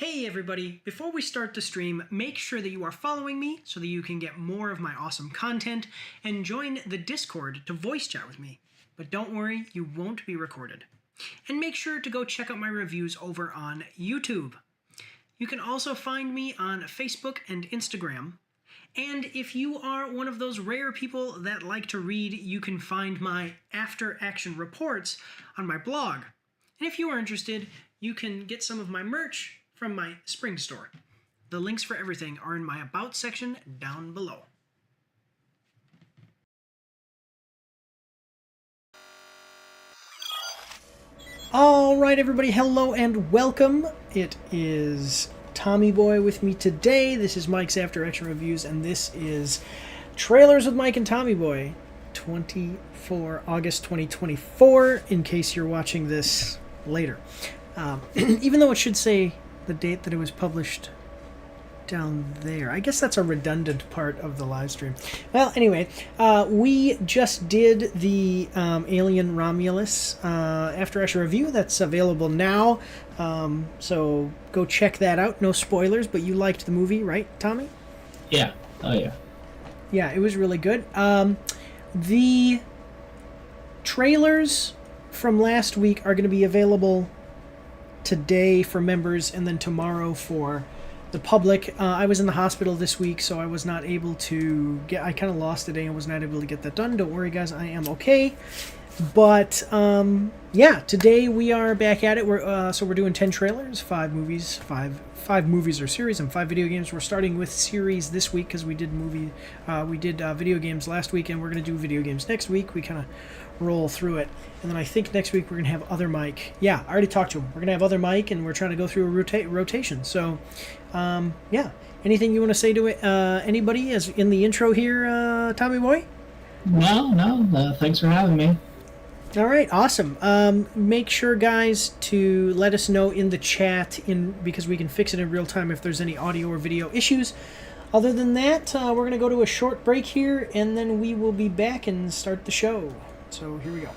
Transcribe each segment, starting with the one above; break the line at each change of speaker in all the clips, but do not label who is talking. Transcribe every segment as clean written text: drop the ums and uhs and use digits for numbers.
Hey everybody, before we start the stream, make sure that you are following me so that you can get more of my awesome content and join the Discord to voice chat with me. But don't worry, you won't be recorded. And make sure to go check out my reviews over on YouTube. You can also find me on Facebook and Instagram. And if you are one of those rare people that like to read, you can find my after action reports on my blog. And if you are interested, you can get some of my merch from my spring store. The links for everything are in my About section down below. All right, everybody, hello and welcome. It is Tommy Boy with me today. This is Mike's After Action Reviews, and this is Trailers with Mike and Tommy Boy, 24 August 2024, in case you're watching this later. Even though it should say the date that it was published down there. I guess that's a redundant part of the live stream. Well, anyway, we just did the Alien Romulus After Action review. That's available now. So go check that out. No spoilers, but you liked the movie, right, Tommy?
Yeah. Oh, yeah.
Yeah, it was really good. The trailers from last week are going to be available today for members and then tomorrow for the public. I was in the hospital this week, so I was not able to I kind of lost a day and was not able to get that done. Don't worry, guys, I am okay. But yeah, today we are back at it. We're doing 10 trailers, 5 movies, five movies or series, and 5 video games. We're starting with series this week because we did video games last week, and we're going to do video games next week. We kind of roll through it, and then I think next week we're going to have Other Mike. Yeah, I already talked to him. We're going to have Other Mike, and we're trying to go through a rotation. So, yeah. Anything you want to say to anybody as in the intro here, Tommy Boy?
No. Thanks for having me.
All right, awesome. Make sure, guys, to let us know in the chat because we can fix it in real time if there's any audio or video issues. Other than that, we're going to go to a short break here, and then we will be back and start the show. So here we go.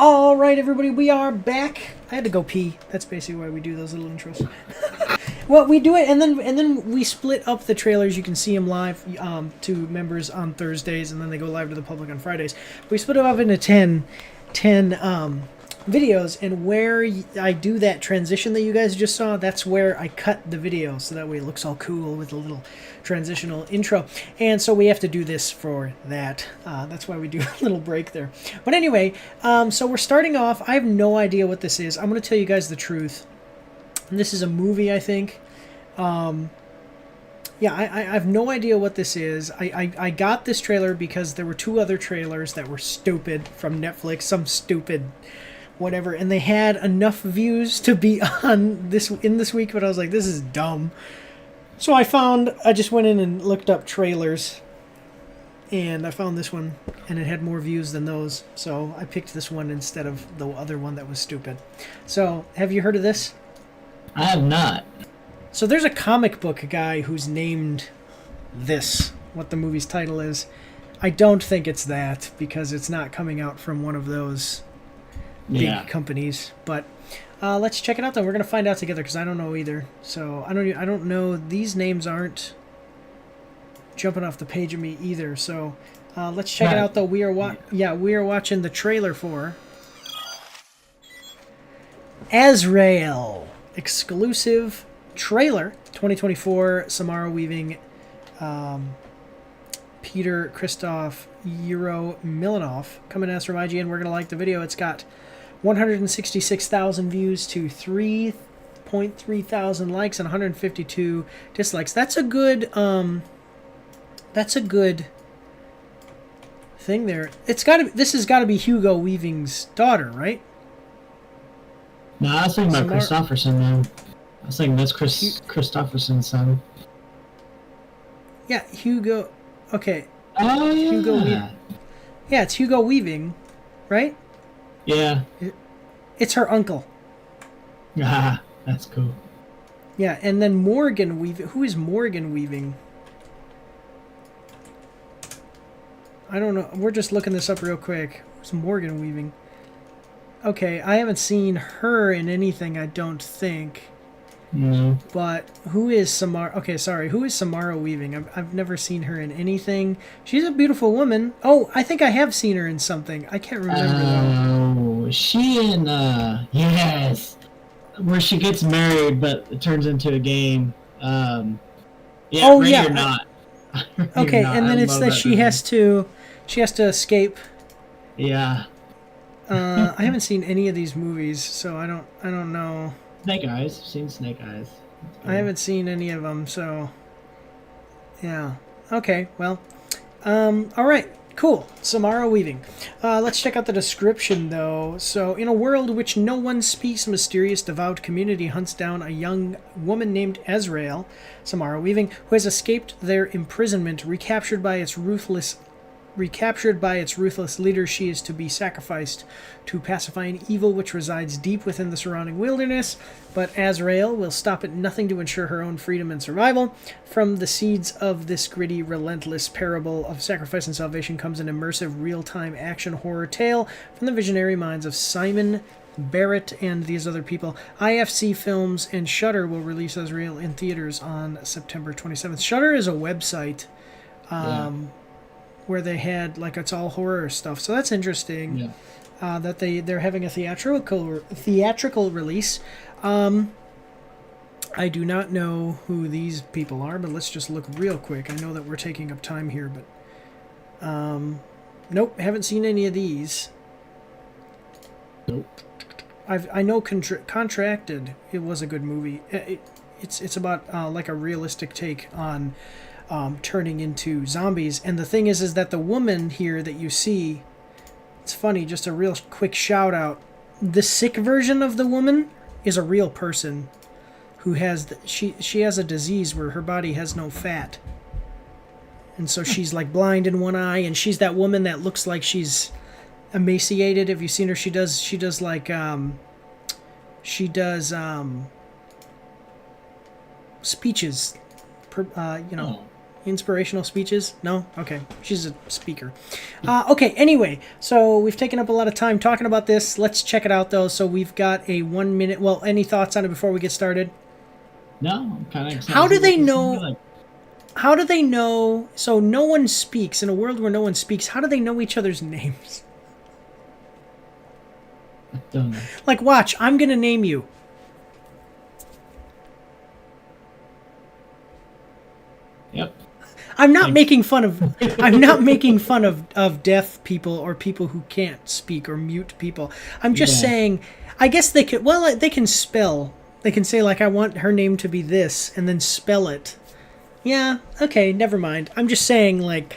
All right, everybody, we are back. I had to go pee. That's basically why we do those little intros. Well, we do it, and then we split up the trailers. You can see them live to members on Thursdays, and then they go live to the public on Fridays. We split them up into 10 videos, and where I do that transition that you guys just saw, that's where I cut the video, so that way it looks all cool with a little transitional intro. And so we have to do this for that. That's why we do a little break there. But anyway, so we're starting off. I have no idea what this is. I'm going to tell you guys the truth. This is a movie, I think. Yeah, I have no idea what this is. I got this trailer because there were two other trailers that were stupid from Netflix, some stupid whatever, and they had enough views to be on this week, but I was like, this is dumb. So I just went in and looked up trailers, and I found this one, and it had more views than those, so I picked this one instead of the other one that was stupid. So, have you heard of this?
I have not.
So there's a comic book guy who's named this, what the movie's title is. I don't think it's that, because it's not coming out from one of those big companies, but let's check it out then. We're gonna find out together because I don't know either. So I don't know. These names aren't jumping off the page of me either. So let's check it out though. We are watching the trailer for Azrael exclusive trailer 2024. Samara Weaving, Peter Christoph, Euro Milanov coming at us from IGN. We're gonna like the video. It's got 166,000 views to 3.3 thousand likes and 152 dislikes. That's a good thing there. This has got to be Hugo Weaving's daughter, right?
No, I was thinking about Christopherson, man. I was thinking that's Christopherson's son.
Yeah, Hugo. Okay.
Oh, yeah.
Hugo Weaving. Yeah, it's Hugo Weaving, right?
Yeah.
It's her uncle.
Ah, that's cool.
Yeah, and then Morgan Weaving. Who is Morgan Weaving? I don't know. We're just looking this up real quick. Who's Morgan Weaving? Okay, I haven't seen her in anything, I don't think.
No.
But who is Samara? Okay, sorry. Who is Samara Weaving? I've never seen her in anything. She's a beautiful woman. Oh, I think I have seen her in something. I can't remember though.
Oh, she in yes, where she gets married, but it turns into a game. Yeah.
Oh
Ready
yeah.
or not.
Okay, and then it's that she has to escape.
Yeah.
I haven't seen any of these movies, so I don't know.
Snake Eyes. I've seen Snake Eyes.
I haven't seen any of them, so yeah. Okay, well, all right, cool. Samara Weaving. Let's check out the description, though. So, in a world which no one speaks, a mysterious, devout community hunts down a young woman named Azrael, Samara Weaving, who has escaped their imprisonment. Recaptured by its ruthless leader, she is to be sacrificed to pacify an evil which resides deep within the surrounding wilderness. But Azrael will stop at nothing to ensure her own freedom and survival. From the seeds of this gritty, relentless parable of sacrifice and salvation comes an immersive, real-time action horror tale from the visionary minds of Simon Barrett and these other people. IFC Films and Shudder will release Azrael in theaters on September 27th. Shudder is a website. Where they had, like, it's all horror stuff. So that's interesting.
Yeah.
That they're having a theatrical release. I do not know who these people are, but let's just look real quick. I know that we're taking up time here, but nope, haven't seen any of these.
Nope.
I know Contracted. It was a good movie. It's about like a realistic take on turning into zombies. And the thing is that the woman here that you see, it's funny, just a real quick shout out. The sick version of the woman is a real person who has, she has a disease where her body has no fat. And so she's like blind in one eye, and she's that woman that looks like she's emaciated. Have you seen her? She does speeches, Inspirational speeches? No? Okay. She's a speaker. Okay, anyway, so we've taken up a lot of time talking about this. Let's check it out, though. So we've got a 1 minute... Well, any thoughts on it before we get started?
No, I'm kind of excited.
How do they
to see what this is
know...
gonna be like.
How do they know... So no one speaks. In a world where no one speaks, how do they know each other's names?
I don't know.
Like, watch. I'm going to name you.
Yep.
I'm not making fun of deaf people or people who can't speak or mute people. I'm just saying, I guess they could, well, they can spell. They can say, like, I want her name to be this, and then spell it. Yeah, okay, never mind. I'm just saying, like,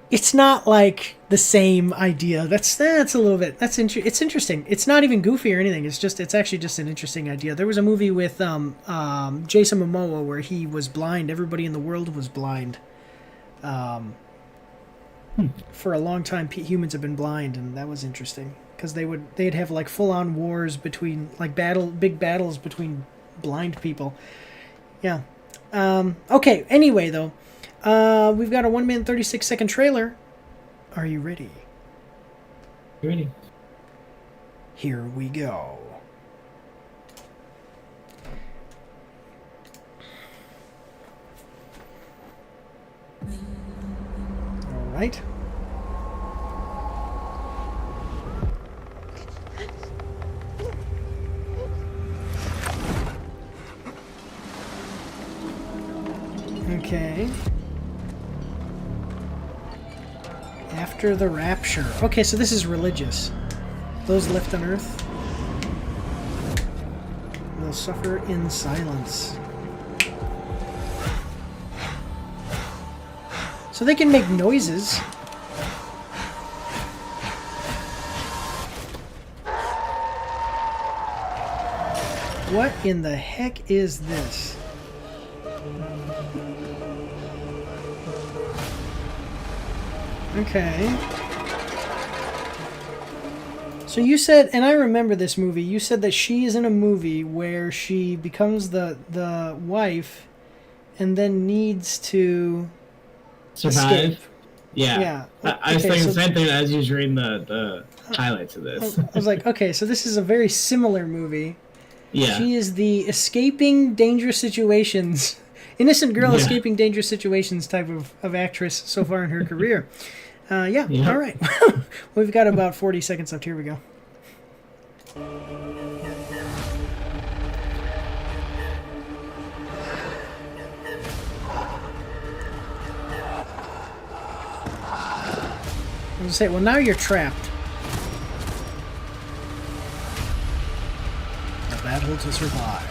it's not like the same idea. That's a little bit, it's interesting. It's not even goofy or anything. It's actually just an interesting idea. There was a movie with Jason Momoa where he was blind. Everybody in the world was blind. For a long time, humans have been blind, and that was interesting because they'd have like full-on wars between, like, big battles between blind people. Yeah. Okay. Anyway, though. We've got a 1 minute 36-second trailer. Are you ready?
Ready.
Here we go. All right. Okay. After the rapture. Okay, so this is religious. Those left on earth will suffer in silence. So they can make noises. What in the heck is this? Okay. So you said, and I remember this movie, you said that she is in a movie where she becomes the wife and then needs to
survive.
Escape.
Yeah.
Yeah.
I was thinking the same thing as you was reading the highlights of this.
I was like, okay, so this is a very similar movie.
Yeah.
She is the escaping dangerous situations, innocent girl escaping dangerous situations type of actress so far in her career. Yeah, all right. We've got about 40 seconds left. Here we go. I was going to say, well, now you're trapped. A battle to survive.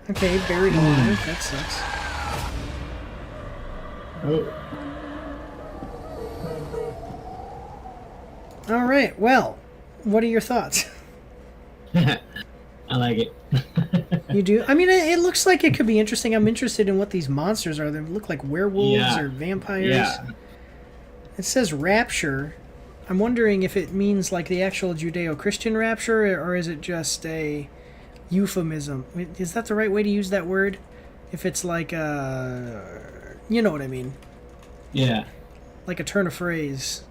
Okay, buried alive. That sucks.
Oh.
All right. Well, what are your thoughts?
I like it.
You do? I mean, it looks like it could be interesting. I'm interested in what these monsters are. They look like werewolves or vampires.
Yeah.
It says rapture. I'm wondering if it means like the actual Judeo-Christian rapture, or is it just a euphemism? Is that the right way to use that word? If it's like you know what I mean.
Yeah.
Like a turn of phrase.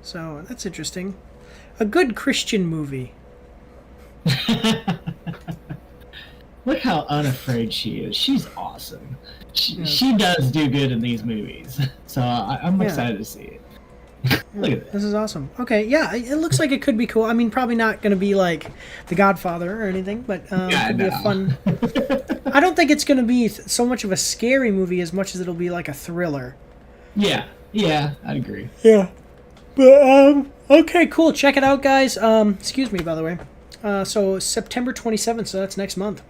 So that's interesting. A good Christian movie.
Look how unafraid she is. She's awesome. She does do good in these movies. So I'm excited to see it. Look at this.
This is awesome. Okay, yeah, it looks like it could be cool. I mean, probably not going to be like The Godfather or anything, but it could be a fun... I don't think it's going to be so much of a scary movie as much as it'll be like a thriller.
Yeah, I'd agree.
Yeah. But, okay, cool. Check it out, guys. Excuse me, by the way. So September 27th, so that's next month.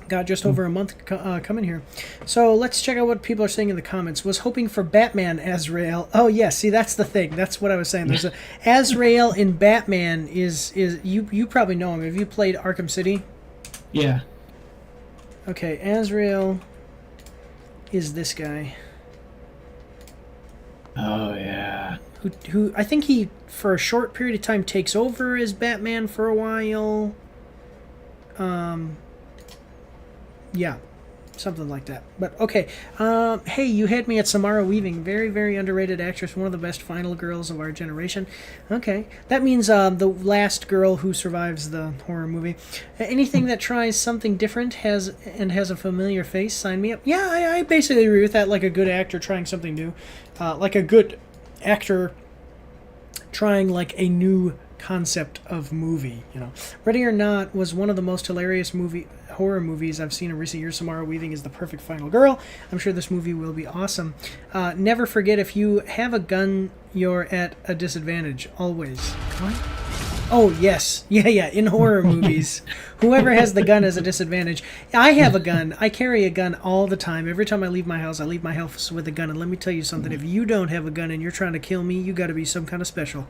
Got just over a month coming here. So let's check out what people are saying in the comments. Was hoping for Batman Azrael. Oh, yeah, see, that's the thing. That's what I was saying. There's a Azrael in Batman is you probably know him. Have you played Arkham City?
Yeah.
Okay, Azrael is this guy.
Oh, yeah.
who I think he, for a short period of time, takes over as Batman for a while. Yeah, something like that. But okay. Hey, you had me at Samara Weaving. Very, very underrated actress. One of the best final girls of our generation. Okay. That means the last girl who survives the horror movie. Anything that tries something different has a familiar face, sign me up. Yeah, I basically agree with that. Like a good actor trying something new. Like a good actor trying like a new concept of movie, you know. Ready or Not was one of the most hilarious horror movies I've seen in recent years. Samara Weaving is the perfect final girl. I'm sure this movie will be awesome. Never forget, if you have a gun, you're at a disadvantage. Always. What? Oh, yes. Yeah. In horror movies, whoever has the gun has a disadvantage. I have a gun. I carry a gun all the time. Every time I leave my house with a gun. And let me tell you something. If you don't have a gun and you're trying to kill me, you got to be some kind of special.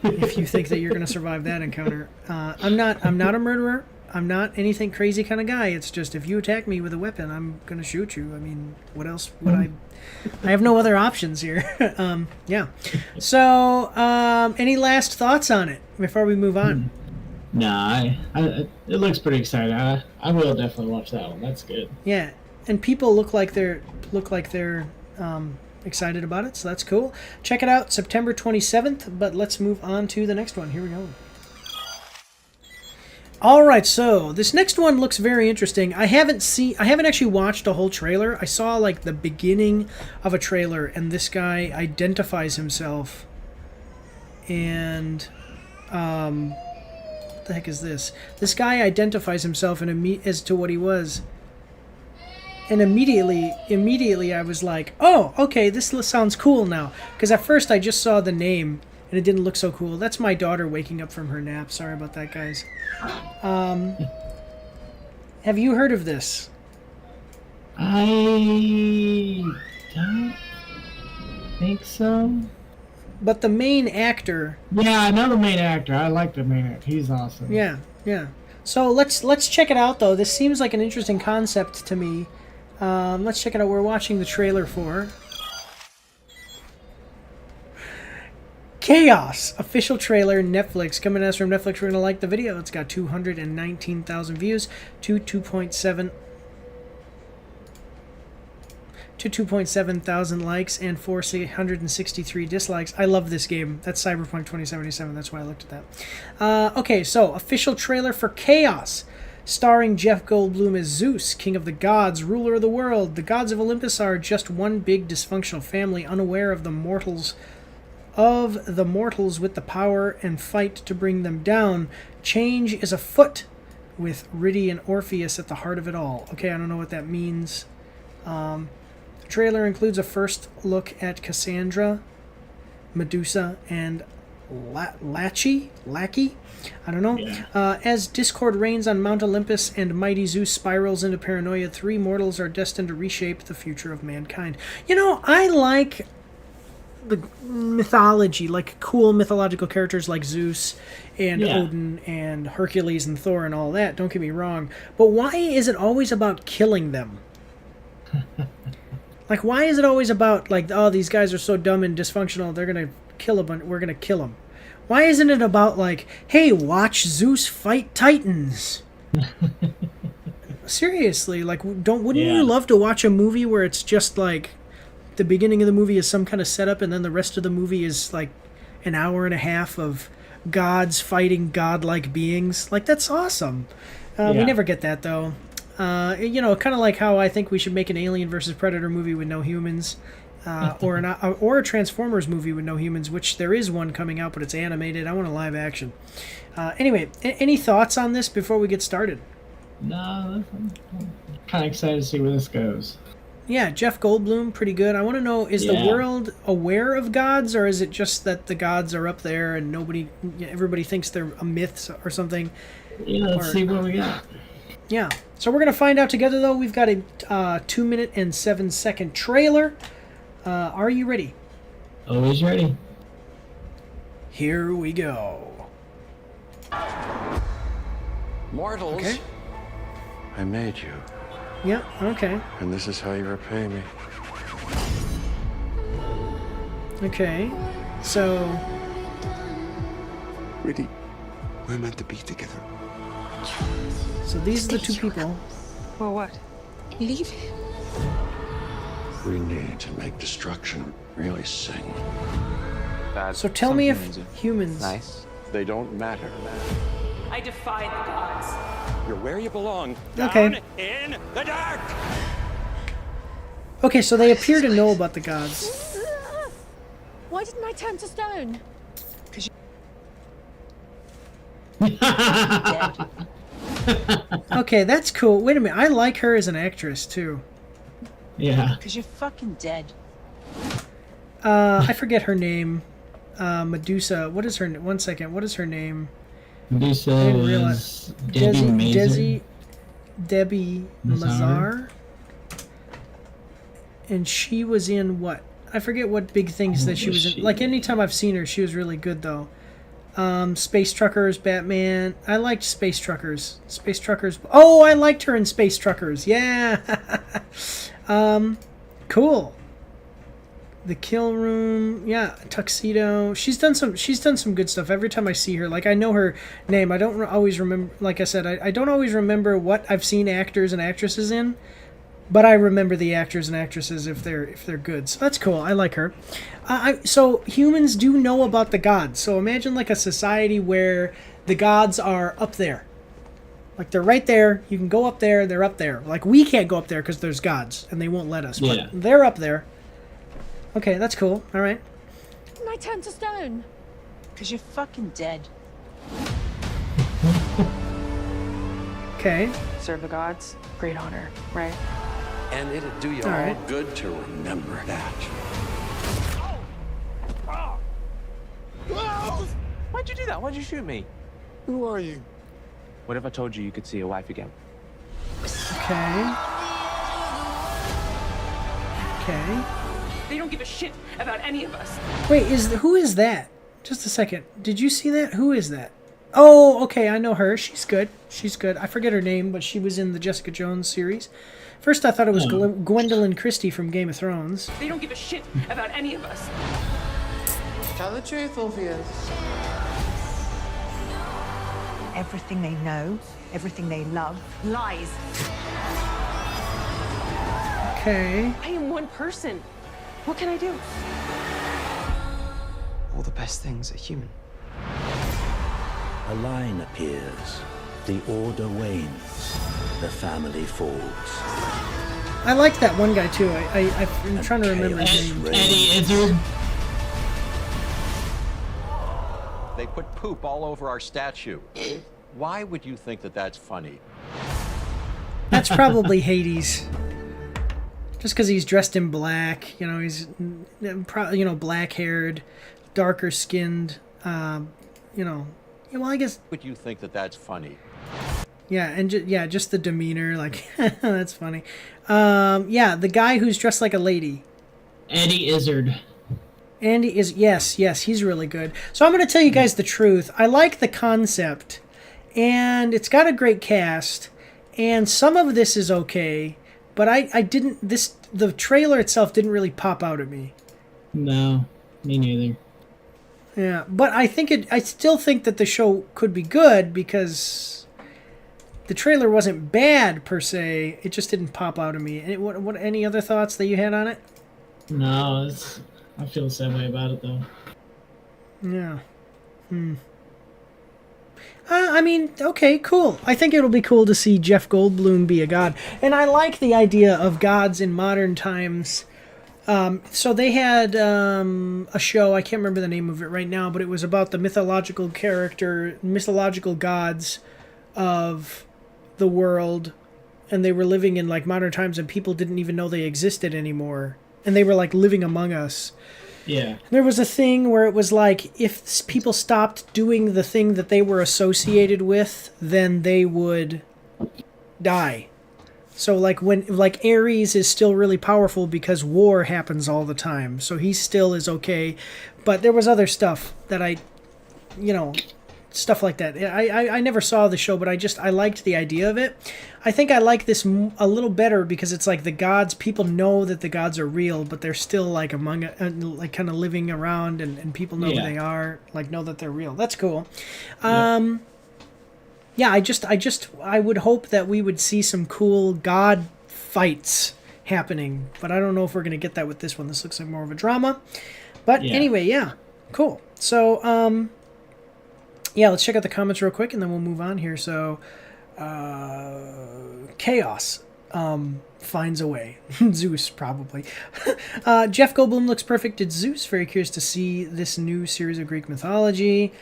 If you think that you're going to survive that encounter. I'm not a murderer. I'm not anything crazy kind of guy. It's just if you attack me with a weapon, I'm going to shoot you. I mean, what else would I have no other options here. Yeah. So, any last thoughts on it before we move on?
Nah, it looks pretty exciting. I will definitely watch that one. That's good.
Yeah, and people look like they're excited about it, so that's cool. Check it out, September 27th. But let's move on to the next one. Here we go. All right, so this next one looks very interesting. I haven't actually watched a whole trailer. I saw like the beginning of a trailer, and this guy identifies himself. And what the heck is this? This guy identifies himself as to what he was. And immediately I was like, oh, okay, this sounds cool now. Because at first I just saw the name, and it didn't look so cool. That's my daughter waking up from her nap. Sorry about that, guys. Have you heard of this?
I don't think so.
But the main actor...
Yeah, I know the main actor. I like the main actor. He's awesome.
Yeah. So let's check it out, though. This seems like an interesting concept to me. Let's check it out. We're watching the trailer for Chaos, official trailer, Netflix. Coming at us from Netflix. We're going to like the video. It's got 219,000 views to 2.7 thousand likes and 463 dislikes. I love this game. That's Cyberpunk 2077. That's why I looked at that. Okay, so official trailer for Chaos, starring Jeff Goldblum as Zeus, king of the gods, ruler of the world. The gods of Olympus are just one big dysfunctional family, unaware of the mortals with the power and fight to bring them down. Change is afoot, with Riddy and Orpheus at the heart of it all. Okay, I don't know what that means. The trailer includes a first look at Cassandra, Medusa, and Lackey? I don't know. Yeah. As discord reigns on Mount Olympus and mighty Zeus spirals into paranoia, three mortals are destined to reshape the future of mankind. You know, I like the mythology, like cool mythological characters like Zeus and Odin and Hercules and Thor and all that. Don't get me wrong. But why is it always about killing them? Like, why is it always about, like, oh, these guys are so dumb and dysfunctional, they're going to kill a bunch, we're going to kill them? Why isn't it about, like, hey, watch Zeus fight Titans? Seriously, like, wouldn't you love to watch a movie where it's just, like, the beginning of the movie is some kind of setup, and then the rest of the movie is, like, an hour and a half of gods fighting godlike beings? Like, that's awesome. We never get that, though. You know, kind of like how I think we should make an Alien versus Predator movie with no humans, or a Transformers movie with no humans, which there is one coming out, but it's animated. I want a live action. Anyway, any thoughts on this before we get started?
No, I'm kind of excited to see where this goes.
Yeah, Jeff Goldblum, pretty good. I want to know, is the world aware of gods, or is it just that the gods are up there and everybody thinks they're a myth or something?
Yeah, let's see what we got.
Yeah, so we're going to find out together, though. We've got a 2-minute and 7-second trailer. Are you ready?
Always ready.
Here we go.
Mortals.
Okay.
I made you.
Yeah, okay.
And this is how you repay me.
Okay. So,
Really, we're meant to be together.
so these are the two people.
Well, what? Leave him.
We need to make destruction really sing.
So tell me if humans.
Nice.
They don't matter.
I defy the gods.
You're where you belong.
Okay.
Down in the dark.
Okay, so they appear to know about the gods.
Why didn't I turn to stone?
Okay, that's cool. Wait a minute, I like her as an actress too.
Yeah.
Because you're fucking dead.
I forget her name. Medusa. What is her? One second. What is her name?
Medusa
I didn't
was
realize. Debbie Mazar. And she was in what? I forget what big things that she was in. Like anytime I've seen her, she was really good though. Space Truckers, Batman. I liked Space Truckers. Space Truckers. Oh, I liked her in Space Truckers. Yeah. Cool. The Kill Room. Yeah, Tuxedo. She's done some good stuff. Every time I see her, like I know her name. I don't always remember. Like I said, I don't always remember what I've seen actors and actresses in. But I remember the actors and actresses if they're good. So that's cool. I like her. So humans do know about the gods. So imagine like a society where the gods are up there. Like they're right there. You can go up there. They're up there. Like we can't go up there because there's gods and they won't let us.
Yeah.
But they're up there. Okay, that's cool. All right.
Why didn't I turn to stone?
Because you're fucking dead.
Okay.
Serve the gods. Great honor, right?
And it'd do you
All
all
right.
good to remember that.
Why'd you do that? Why'd you shoot me?
Who are you?
What if I told you you could see your wife again?
Okay. Okay.
They don't give a shit about any of us.
Wait, who is that? Just a second. Did you see that? Who is that? Oh, okay, I know her. She's good. She's good. I forget her name, but she was in the Jessica Jones series. First, I thought it was Gwendolyn Christie from Game of Thrones.
They don't give a shit about any of us.
Tell the truth, Orpheus.
Everything they know, everything they love, lies.
Okay.
I am one person. What can I do?
All the best things are human.
A line appears. The order wanes. The family falls.
I like that one guy, too. I'm trying to remember his name.
Eddie Izzard.
They put poop all over our statue. Why would you think that that's funny?
That's probably Hades. Just because he's dressed in black. You know, he's, black-haired, darker-skinned, well, I guess...
Would you think that that's funny?
Yeah, and just the demeanor, like, that's funny. Yeah, the guy who's dressed like a lady.
Eddie Izzard.
Andy is, yes, he's really good. So I'm going to tell you guys the truth. I like the concept, and it's got a great cast, and some of this is okay, but the trailer itself didn't really pop out at me.
No, me neither.
Yeah, but I still think that the show could be good because the trailer wasn't bad per se. It just didn't pop out of me. What any other thoughts that you had on it?
No, I feel the same way about it though.
Yeah. I mean, okay, cool. I think it'll be cool to see Jeff Goldblum be a god. And I like the idea of gods in modern times. So they had a show, I can't remember the name of it right now, but it was about the mythological gods of the world. And they were living in like modern times and people didn't even know they existed anymore. And they were like living among us.
Yeah.
There was a thing where it was like if people stopped doing the thing that they were associated with, then they would die. So like Ares is still really powerful because war happens all the time. So he still is okay. But there was other stuff that stuff like that. I never saw the show, but I liked the idea of it. I think I like this a little better because it's like the gods, people know that the gods are real, but they're still like among, like kind of living around, and people know who they are, like know that they're real. That's cool. Yeah, I would hope that we would see some cool god fights happening, but I don't know if we're going to get that with this one. This looks like more of a drama. But anyway, yeah, cool. So, yeah, let's check out the comments real quick, and then we'll move on here. So, Chaos finds a way. Zeus, probably. Jeff Goldblum looks perfect as Zeus. Very curious to see this new series of Greek mythology.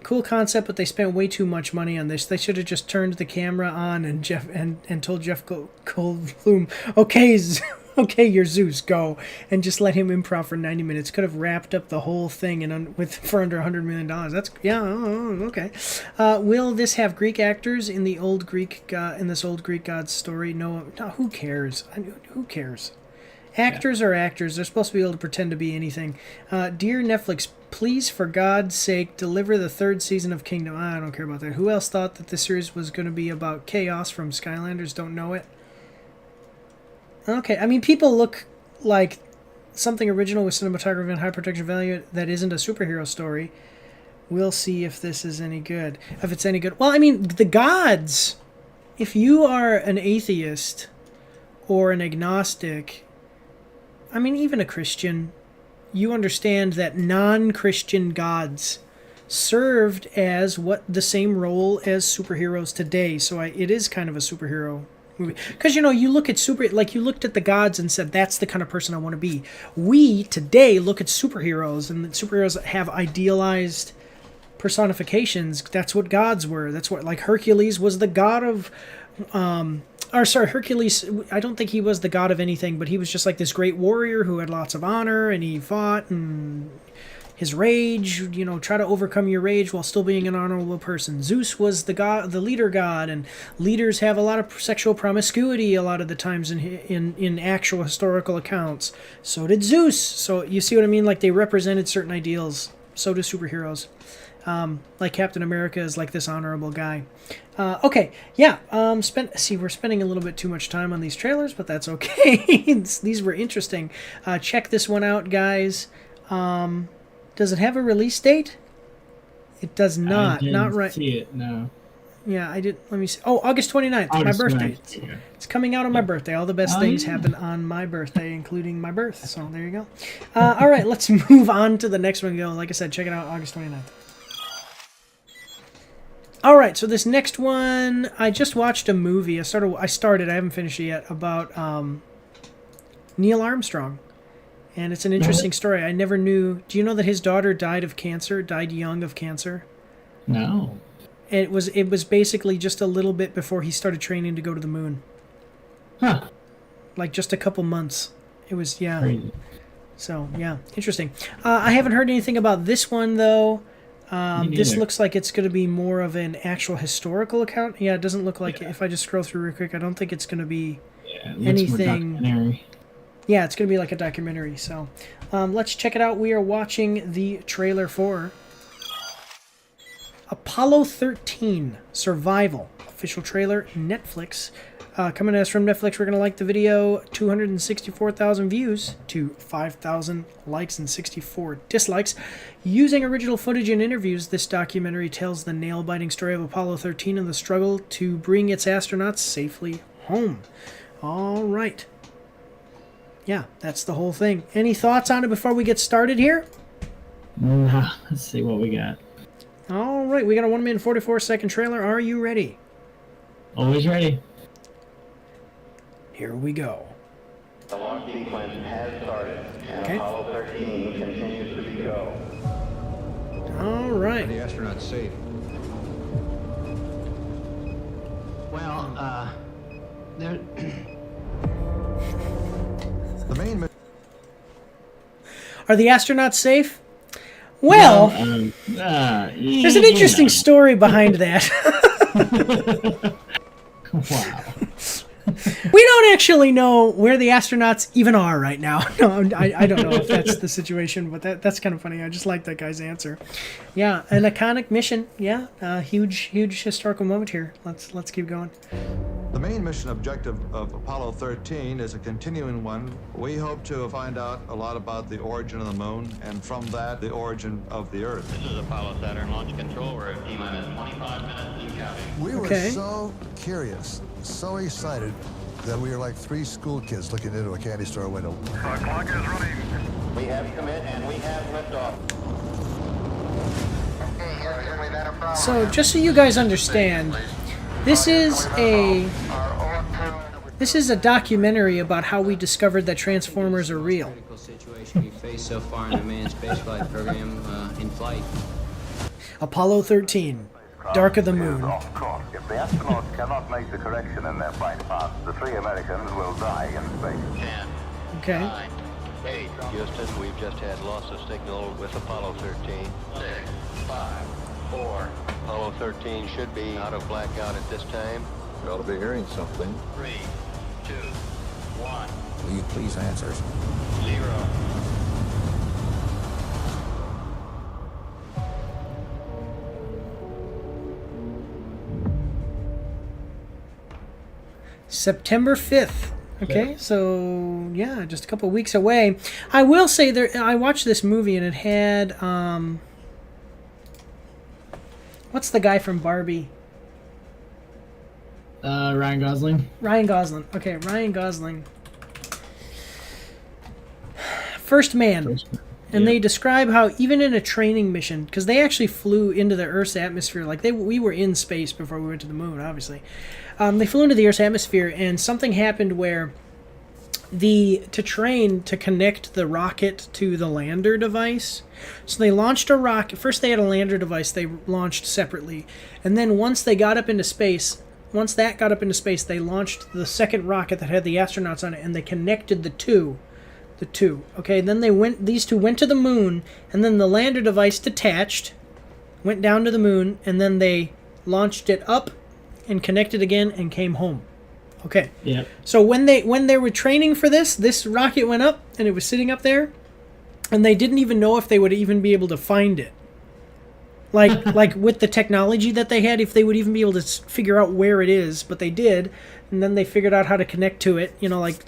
Cool concept, but they spent way too much money on this. They should have just turned the camera on and told Jeff Goldblum, okay, you're Zeus, go, and just let him improv for 90 minutes. Could have wrapped up the whole thing for under $100 million. That's okay. Will this have Greek actors in this old Greek god's story? No, who cares? Who cares? Actors are actors. They're supposed to be able to pretend to be anything. Dear Netflix, please, for God's sake, deliver the 3rd season of Kingdom. I don't care about that. Who else thought that this series was going to be about chaos from Skylanders? Don't know it. Okay, I mean, people look like something original with cinematography and high production value that isn't a superhero story. We'll see if this is any good. If it's any good. Well, I mean, the gods, if you are an atheist or an agnostic, I mean, even a Christian, you understand that non-Christian gods served as the same role as superheroes today. So it is kind of a superhero movie. Because, you look at you looked at the gods and said, that's the kind of person I want to be. We today look at superheroes, and superheroes have idealized personifications. That's what gods were. That's what, like, Hercules was the god of... Hercules, I don't think he was the god of anything, but he was just like this great warrior who had lots of honor, and he fought, and his rage, try to overcome your rage while still being an honorable person. Zeus was the leader god, and leaders have a lot of sexual promiscuity a lot of the times in actual historical accounts. So did Zeus. So you see what I mean? Like, they represented certain ideals. So do superheroes. Like Captain America is like this honorable guy. Okay, yeah. We're spending a little bit too much time on these trailers, but that's okay. These were interesting. Check this one out, guys. Does it have a release date? It does not.
I didn't
not right.
See it? No.
Yeah, I did. Let me see. Oh, August 29th, my birthday. It's coming out on my birthday. All the best things happen on my birthday, including my birth. So there you go. All right, let's move on to the next one. Like I said, check it out, August 29th. All right, so this next one, I just watched a movie. I haven't finished it yet, about Neil Armstrong. And it's an interesting story. I never knew. Do you know that his daughter died young of cancer?
No.
And it was basically just a little bit before he started training to go to the moon.
Huh.
Like just a couple months. It was, yeah.
Crazy.
So, yeah, interesting. I haven't heard anything about this one, though. This looks like it's going to be more of an actual historical account. Yeah, it doesn't look like it. If I just scroll through real quick, I don't think it's going to be anything. Yeah, it's going to be like a documentary. So let's check it out. We are watching the trailer for Apollo 13 Survival. Official trailer, Netflix. Coming at us from Netflix, we're going to like the video. 264,000 views to 5,000 likes and 64 dislikes. Using original footage and interviews, this documentary tells the nail-biting story of Apollo 13 and the struggle to bring its astronauts safely home. All right. Yeah, that's the whole thing. Any thoughts on it before we get started here?
Let's see what we got.
All right, we got a 1-minute 44-second trailer. Are you ready?
Always ready.
Here we go.
The launch sequence has started, and Apollo 13 continues to be go.
All right.
Are the astronauts safe?
Well, they're...
The main...
Are the astronauts safe? Well, there's an interesting story behind that.
Wow.
We don't actually know where the astronauts even are right now. No, I don't know if that's the situation, but that's kind of funny. I just like that guy's answer. Yeah, an iconic mission. Yeah, huge historical moment here. Let's keep going.
The main mission objective of Apollo 13 is a continuing one. We hope to find out a lot about the origin of the moon, and from that, the origin of the Earth.
This is Apollo Saturn Launch Control. We're at T-minus 25 minutes and counting.
We were so curious, so excited, that we were like 3 school kids looking into a candy store window.
The clock is running. We have commit and we have liftoff.
So, just so you guys understand, this is a documentary about how we discovered that Transformers are real.
Critical situation we face so far in the manned spaceflight program in flight.
Apollo 13, Dark of the Moon.
If the astronauts cannot make the correction in their flight path, the 3 Americans will die in space. 10,
Okay.
9, 8. Houston, we've just had loss of signal with Apollo 13. 6, 5, 4. Apollo 13 should be out of blackout at this time.
We ought to be hearing something.
3, 2, 1,
Will you please answer?
0.
September 5th. Okay, so yeah, just a couple of weeks away. I will say I watched this movie and it had what's the guy from Barbie?
Ryan Gosling.
Ryan Gosling. Okay, Ryan Gosling. First Man. And they describe how even in a training mission, because they actually flew into the Earth's atmosphere, like we were in space before we went to the moon, obviously. They flew into the Earth's atmosphere, and something happened where to train to connect the rocket to the lander device. So they launched a rocket. First they had a lander device they launched separately. And then once that got up into space, they launched the second rocket that had the astronauts on it, and they connected the two. Okay, then these two went to the moon, and then the lander device detached, went down to the moon, and then they launched it up and connected again and came home. Okay.
Yeah.
So when they were training for this rocket went up and it was sitting up there, and they didn't even know if they would even be able to find it. Like with the technology that they had, if they would even be able to figure out where it is, but they did, and then they figured out how to connect to it. You know, like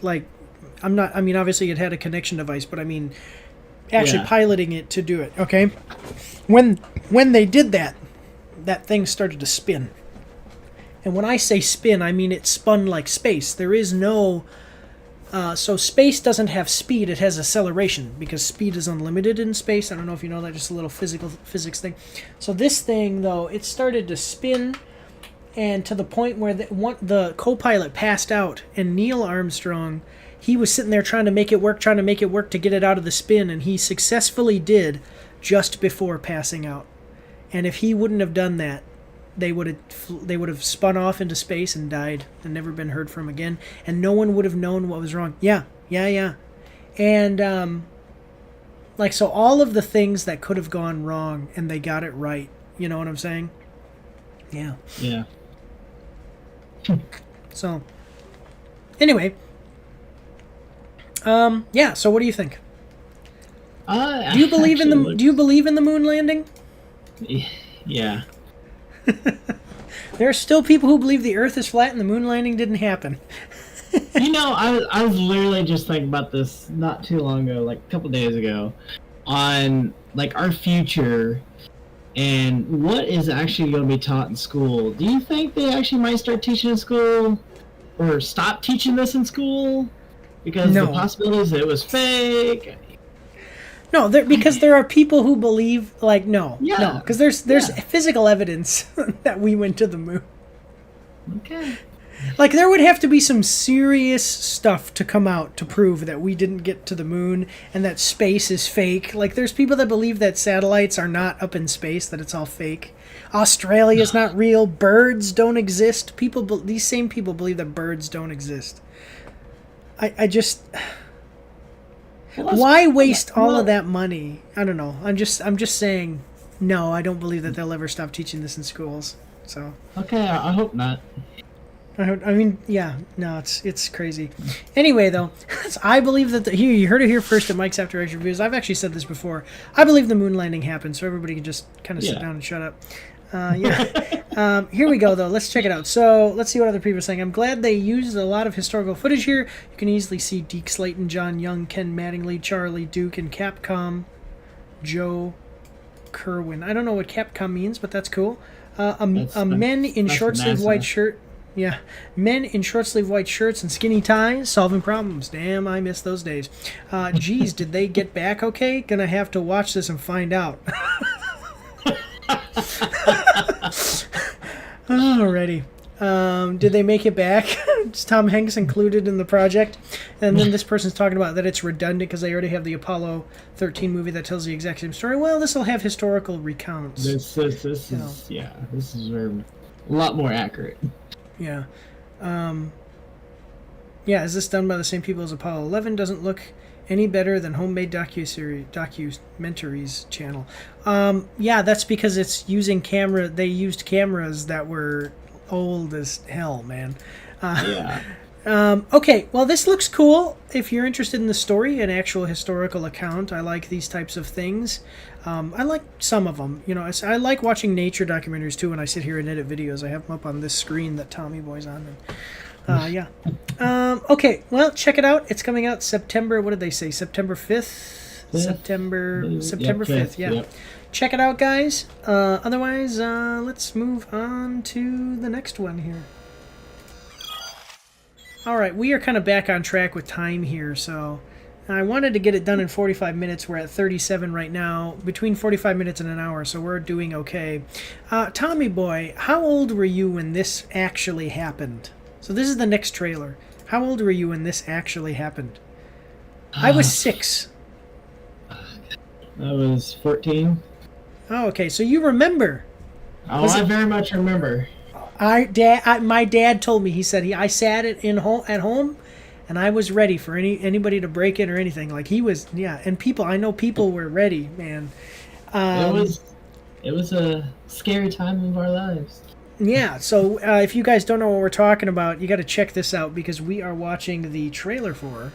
obviously it had a connection device, but I mean, actually piloting it to do it. Okay. When they did that thing started to spin. And when I say spin, I mean it spun like space. There is no... so space doesn't have speed, it has acceleration, because speed is unlimited in space. I don't know if you know that, just a little physics thing. So this thing, though, it started to spin, and to the point where the co-pilot passed out, and Neil Armstrong, he was sitting there trying to make it work to get it out of the spin, and he successfully did just before passing out. And if he wouldn't have done that, they would have spun off into space and died and never been heard from again, and no one would have known what was wrong. Yeah. And so all of the things that could have gone wrong, and they got it right. You know what I'm saying? Yeah.
Yeah.
So anyway, yeah. So what do you think? Do you believe in the moon landing?
Yeah.
There are still people who believe the Earth is flat and the moon landing didn't happen.
You know, I was literally just thinking about this not too long ago, like a couple days ago, on like our future and what is actually going to be taught in school. Do you think they actually might start teaching in school, or stop teaching this in school because the possibilities that it was fake?
No, because there are people who believe, because there's physical evidence that we went to the moon.
Okay.
Like, there would have to be some serious stuff to come out to prove that we didn't get to the moon and that space is fake. Like, there's people that believe that satellites are not up in space, that it's all fake. Australia's not real. Birds don't exist. These same people believe that birds don't exist. I just... Why waste all of that money? I don't know. I'm just saying, no, I don't believe that they'll ever stop teaching this in schools. So
okay, I hope not.
I mean, yeah, no, it's crazy. Anyway, though, I believe that here you heard it here first at Mike's After X Reviews. I've actually said this before. I believe the moon landing happened, so everybody can just kind of sit down and shut up. Here we go, though. Let's check it out. So let's see what other people are saying. I'm glad they used a lot of historical footage here. You can easily see Deke Slayton, John Young, Ken Mattingly, Charlie Duke, and Capcom Joe Kerwin. I don't know what Capcom means, but that's cool. Men in short-sleeve white shirt. Yeah, men in short-sleeve white shirts and skinny ties solving problems. Damn, I miss those days. Geez, did they get back okay? Gonna have to watch this and find out. Alrighty. Did they make it back? Is Tom Hanks included in the project? And then this person's talking about that it's redundant because they already have the Apollo 13 movie that tells the exact same story. Well, this will have historical recounts.
This is very, a lot more accurate.
Yeah. Is this done by the same people as Apollo 11? Doesn't look any better than homemade documentaries channel. Yeah, that's because it's using camera. They used cameras that were old as hell, man. Okay, well, this looks cool. If you're interested in the story, an actual historical account, I like these types of things. I like some of them. You know, I like watching nature documentaries too when I sit here and edit videos. I have them up on this screen that Tommy Boy's on. And, okay, well, check it out. It's coming out September, what did they say? September 5th? September 5th, yeah. Yep. Check it out, guys. Otherwise, let's move on to the next one here. All right, we are kind of back on track with time here, so I wanted to get it done in 45 minutes. We're at 37 right now, between 45 minutes and an hour, so we're doing okay. Tommy Boy, how old were you when this actually happened? So this is the next trailer. How old were you when this actually happened? I was 6.
I was 14.
Oh, okay, so you remember.
Oh, I very much remember.
My dad told me, he said I sat at home and I was ready for anybody to break in or anything. Like he was, yeah, and I know people were ready, man.
It was a scary time of our lives.
Yeah, so if you guys don't know what we're talking about, you got to check this out because we are watching the trailer for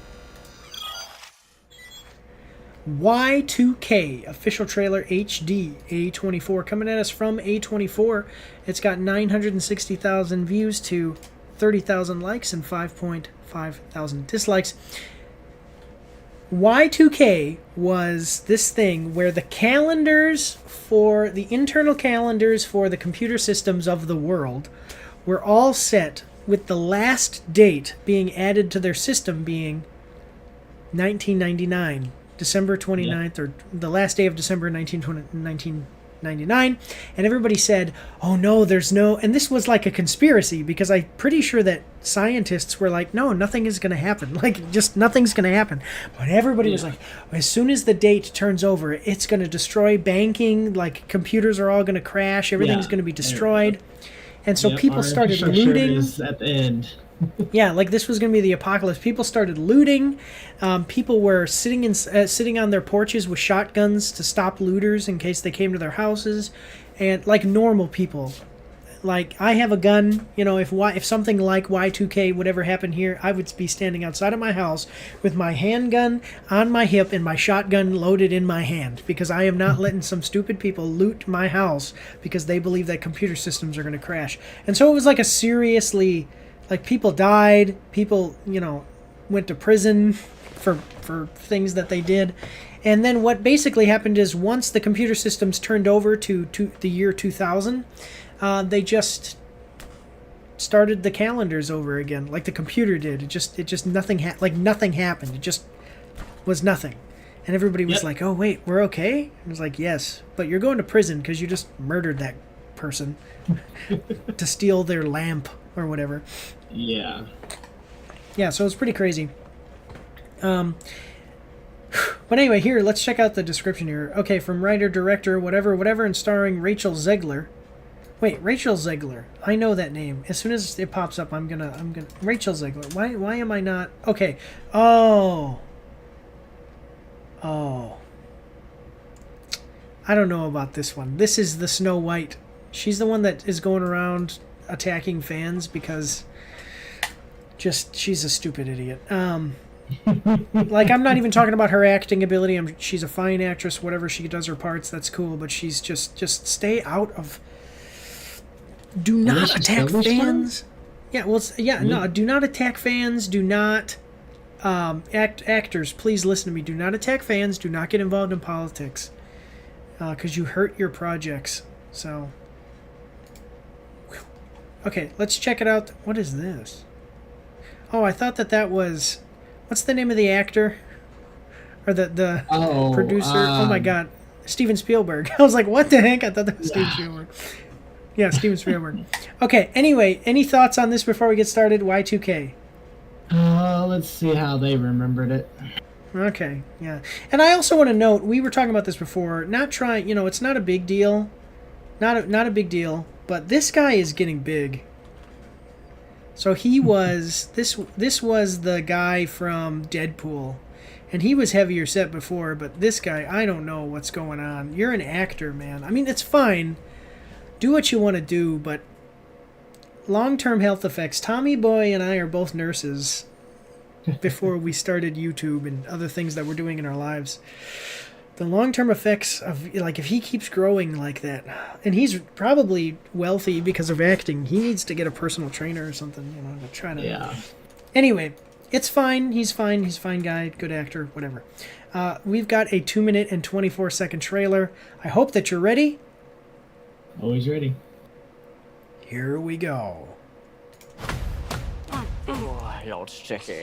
Y2K official trailer HD A24 coming at us from A24. It's got 960,000 views to 30,000 likes and 5.5 thousand dislikes. Y2K was this thing where the internal calendars for the computer systems of the world were all set with the last date being added to their system being 1999. December 29th, or the last day of December 1999, and everybody said, oh no, there's no, and this was like a conspiracy, because I'm pretty sure that scientists were like, no, nothing is going to happen, like, just nothing's going to happen, but everybody was like, as soon as the date turns over, it's going to destroy banking, like, computers are all going to crash, everything's going to be destroyed, and so people started looting.
At the end.
Yeah, like this was going to be the apocalypse. People started looting. People were sitting on their porches with shotguns to stop looters in case they came to their houses, and like normal people. Like I have a gun. You know, if something like Y2K would ever happen here, I would be standing outside of my house with my handgun on my hip and my shotgun loaded in my hand, because I am not letting some stupid people loot my house because they believe that computer systems are going to crash. And so it was like a seriously. Like, people died, people, you know, went to prison for things that they did. And then what basically happened is once the computer systems turned over to the year 2000, they just started the calendars over again, like the computer did. It just nothing happened. It just was nothing. And everybody was like, oh, wait, we're okay? I was like, yes, but you're going to prison because you just murdered that person to steal their lamp or whatever.
Yeah,
so it's pretty crazy. But anyway, here, let's check out the description here. Okay, from writer, director, whatever, and starring Rachel Zegler. Wait, Rachel Zegler. I know that name. As soon as it pops up, I'm gonna Rachel Zegler. Why am I not? Okay. Oh. I don't know about this one. This is the Snow White. She's the one that is going around attacking fans because she's a stupid idiot. Like, I'm not even talking about her acting ability. She's a fine actress, whatever she does her parts, that's cool, but she's just stay out of... Do not attack fans. Yeah, well, no, do not attack fans, do not... actors, please listen to me. Do not attack fans, do not get involved in politics. Because you hurt your projects, so... Okay, let's check it out. What is this? Oh, I thought that was... What's the name of the actor? Or the producer? Oh my god. Steven Spielberg. I was like, what the heck? I thought that was Steven Spielberg. Yeah, Steven Spielberg. Okay, anyway, any thoughts on this before we get started? Y2K.
Let's see how they remembered it.
Okay, yeah. And I also want to note, we were talking about this before, not trying, it's not a big deal. Not a big deal, but this guy is getting big. So he was, this was the guy from Deadpool, and he was heavier set before, but this guy, I don't know what's going on. You're an actor, man. I mean, it's fine. Do what you want to do, but long-term health effects. Tommy Boy and I are both nurses before we started YouTube and other things that we're doing in our lives. The long-term effects of, like, if he keeps growing like that, and he's probably wealthy because of acting, he needs to get a personal trainer or something, to try to...
Yeah.
Anyway, it's fine. He's fine. He's a fine guy, good actor, whatever. We've got a 2-minute and 24-second trailer. I hope that you're ready.
Always ready.
Here we go.
Old sticky.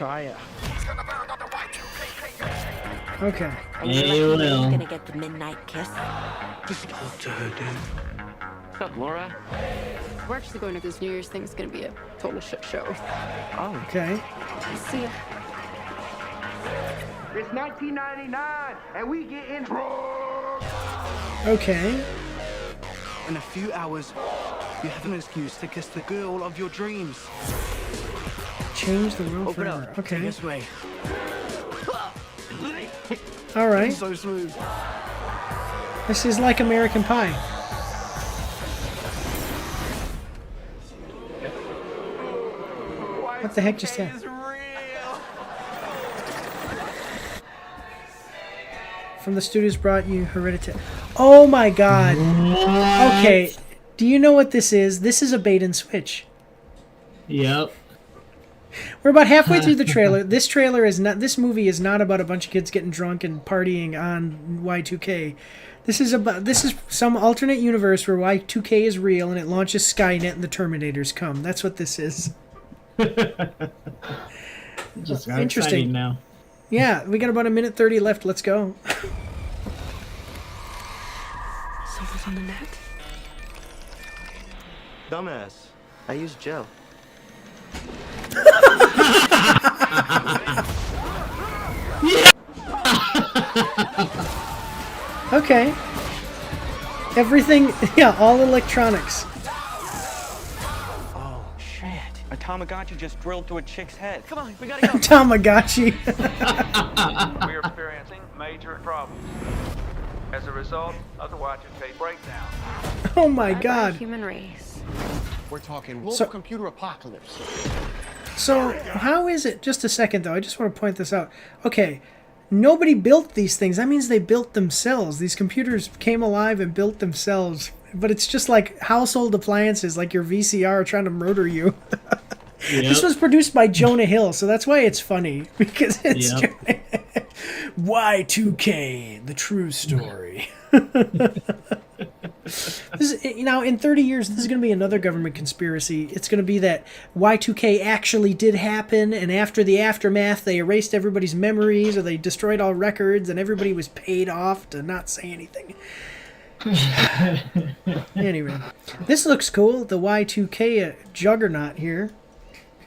Okay.
You will.
Gonna get the midnight kiss.
Just talk to her, dude.
What's up, Laura?
We're actually going to this New Year's thing. It's going to be a total shit show.
Oh.
Okay.
See ya.
It's 1999, and we getting drunk.
Okay.
In a few hours, you have an excuse to kiss the girl of your dreams.
Change the world
Open
forever.
up.
Okay.
This way.
All right.
So smooth.
This is like American Pie. What the heck just happened? From the studios brought you Hereditary. Oh my god. Okay. Do you know what this is? This is a bait and switch.
Yep.
We're about halfway through the trailer. This movie is not about a bunch of kids getting drunk and partying on Y2K. This is some alternate universe where Y2K is real and it launches Skynet and the Terminators come. That's what this is.
Just
interesting
now.
Yeah, we got about 1:30 left. Let's go.
Someone's on the net.
Dumbass. I use gel.
Okay. Everything, yeah, all electronics.
Oh, shit. A Tamagotchi just drilled through a chick's head. Come on, we gotta go.
Tamagotchi.
We're experiencing major problems as a result of the Y2K breakdown.
Oh my god.
Human race.
We're talking global computer apocalypse.
So, how is it? Just a second, though. I just want to point this out. Okay, nobody built these things. That means they built themselves. These computers came alive and built themselves. But it's just like household appliances, like your VCR trying to murder you. Yep. This was produced by Jonah Hill, so that's why it's funny. Because it's Y2K, the true story. Now, in 30 years, this is going to be another government conspiracy. It's going to be that Y2K actually did happen, and after the aftermath, they erased everybody's memories, or they destroyed all records, and everybody was paid off to not say anything. Anyway, this looks cool. The Y2K juggernaut here.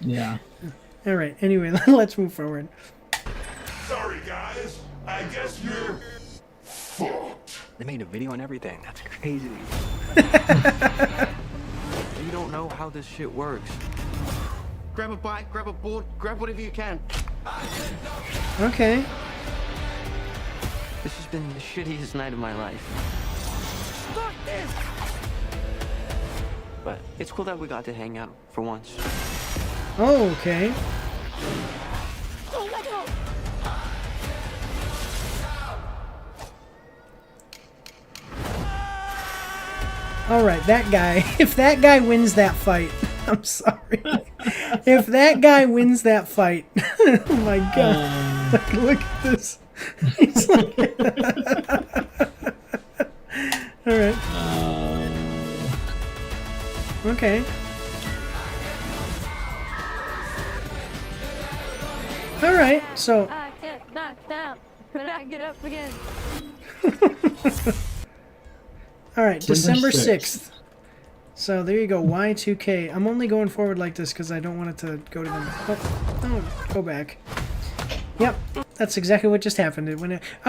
Yeah.
All right. Anyway, let's move forward.
Sorry, guys. I guess you're fucked.
They made a video and everything. That's crazy. You don't know how this shit works.
Grab a bike, grab a board, grab whatever you can.
Okay.
This has been the shittiest night of my life.
Fuck this!
But it's cool that we got to hang out for once.
Oh, okay.
Oh, let go.
All right, that guy. If that guy wins that fight, I'm sorry. If that guy wins that fight, oh my god! Like, look at this. He's like, all right. Okay. All right. So.
I get knocked down, but I get up again.
All right, December
December
6th. So there you go, Y2K. I'm only going forward like this because I don't want it to go to them. Oh, go back. Yep, that's exactly what just happened. I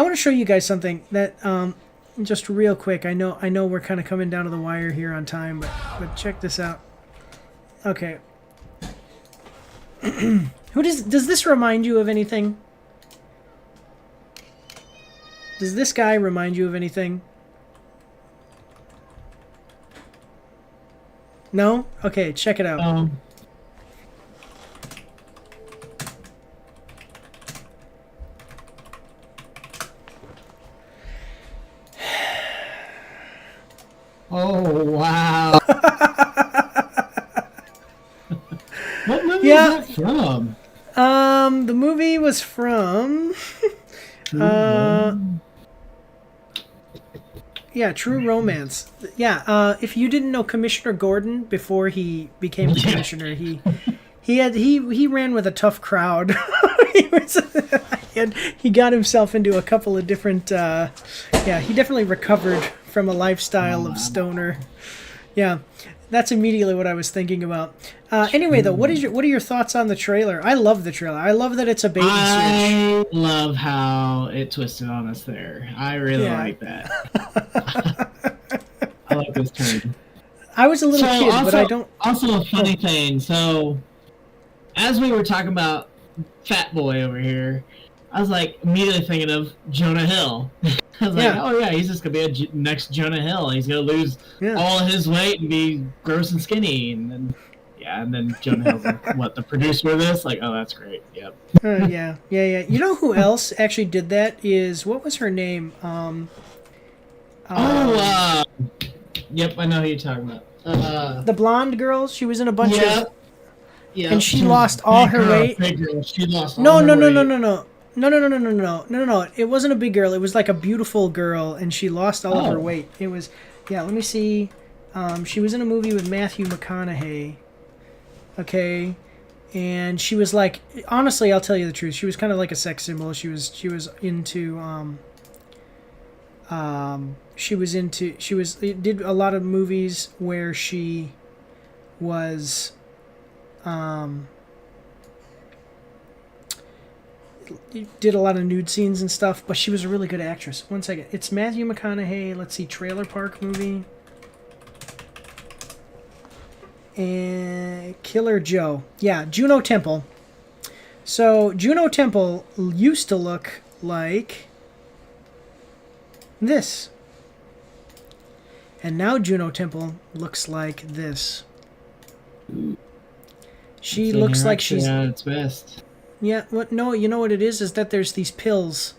want to show you guys something that, just real quick. I know we're kind of coming down to the wire here on time, but check this out. Okay. Does this remind you of anything? Does this guy remind you of anything? No? Okay, check it out.
Oh, wow. What movie is that from?
The movie was from... yeah, True Romance. Yeah, if you didn't know Commissioner Gordon before he became the commissioner, he ran with a tough crowd. he got himself into a couple of different he definitely recovered from a lifestyle of stoner. Yeah. That's immediately what I was thinking about. Anyway, though, what are your thoughts on the trailer? I love the trailer. I love that it's a bait and switch.
I love how it twisted on us there. I really like that. I like this turn.
I was a little kid, but I don't...
Also, a funny thing. So, as we were talking about Fat Boy over here, I was like immediately thinking of Jonah Hill. I was like, oh yeah, he's just gonna be a next Jonah Hill. He's gonna lose all his weight and be gross and skinny, and then Jonah Hill's like, what, the producer of this? Like, oh, that's great. Yep.
Yeah. You know who else actually did that? What was her name?
Yep, I know who you're talking about.
The blonde girl. She was in a bunch of.
Yeah.
And she lost all her weight.
She lost all
No.
her weight.
No. It wasn't a big girl. It was like a beautiful girl, and she lost all of her weight. It was, let me see. She was in a movie with Matthew McConaughey. Okay, and she was like, honestly, I'll tell you the truth. She was kind of like a sex symbol. She was into did a lot of movies where she was did a lot of nude scenes and stuff, but she was a really good actress. One second. It's Matthew McConaughey. Let's see, Trailer Park movie. And Killer Joe. Yeah, Juno Temple. So, Juno Temple used to look like this. And now Juno Temple looks like this. She looks like she's
at its best.
Yeah, no, you know what it is that there's these pills.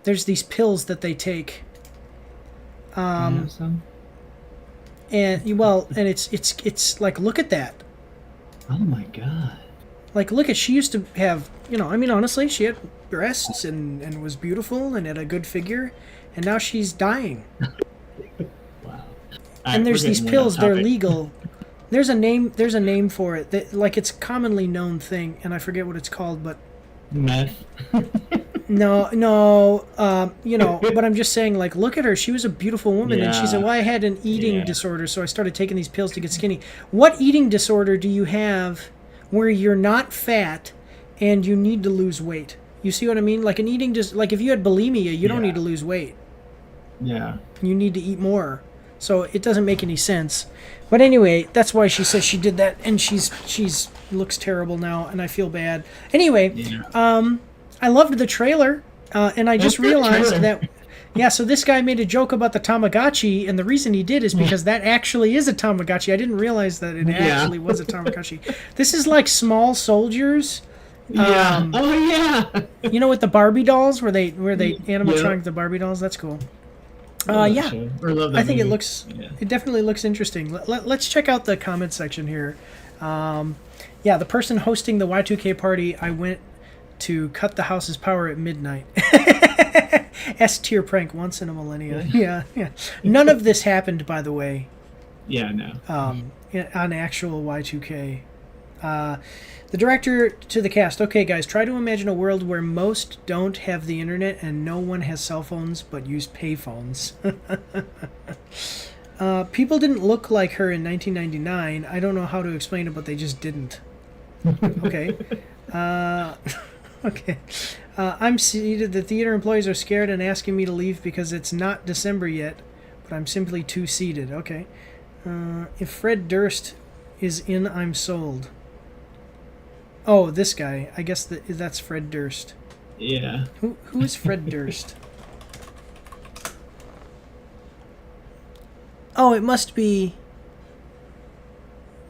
There's these pills that they take.
Some?
And it's like, look at that.
Oh my god.
Like, look at, she used to have, honestly, she had breasts and was beautiful and had a good figure, and now she's dying.
Wow.
And there's these pills, they're legal. There's a name for it. It's a commonly known thing, and I forget what it's called, but...
Meth?
No, but I'm just saying, like, look at her. She was a beautiful woman, and she said, well, I had an eating disorder, so I started taking these pills to get skinny. What eating disorder do you have where you're not fat and you need to lose weight? You see what I mean? Like, like, if you had bulimia, you don't need to lose weight.
Yeah.
You need to eat more. So it doesn't make any sense. But anyway, that's why she says she did that, and she's looks terrible now, and I feel bad. Anyway, I loved the trailer, and I just realized that Yeah, so this guy made a joke about the Tamagotchi, and the reason he did is because that actually is a Tamagotchi. I didn't realize that it actually was a Tamagotchi. This is like Small Soldiers.
Yeah. Oh yeah.
You know, with the Barbie dolls, where they animatronic the Barbie dolls. That's cool. Yeah, I think it definitely looks interesting. Let's check out the comment section here. Yeah, the person hosting the Y2K party, I went to cut the house's power at midnight. S-tier prank once in a millennia. Yeah. None of this happened, by the way.
Yeah, no.
On actual Y2K. The director to the cast. Okay, guys, try to imagine a world where most don't have the internet and no one has cell phones but use payphones. People didn't look like her in 1999. I don't know how to explain it, but they just didn't. Okay. Okay. I'm seated. The theater employees are scared and asking me to leave because it's not December yet, but I'm simply too seated. Okay. If Fred Durst is in, I'm sold. Oh, this guy. I guess that's Fred Durst.
Yeah.
Who is Fred Durst? Oh, it must be...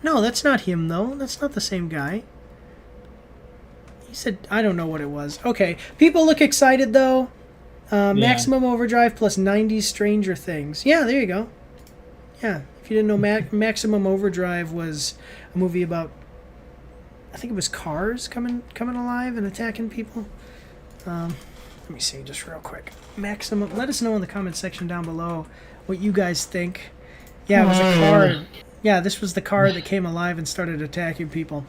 No, that's not him, though. That's not the same guy. He said... I don't know what it was. Okay. People look excited, though. Maximum Overdrive plus 90s Stranger Things. Yeah, there you go. Yeah. If you didn't know, Maximum Overdrive was a movie about... I think it was cars coming alive and attacking people. Let me see just real quick. Maximum. Let us know in the comment section down below what you guys think. Yeah, it was a car. Yeah, this was the car that came alive and started attacking people.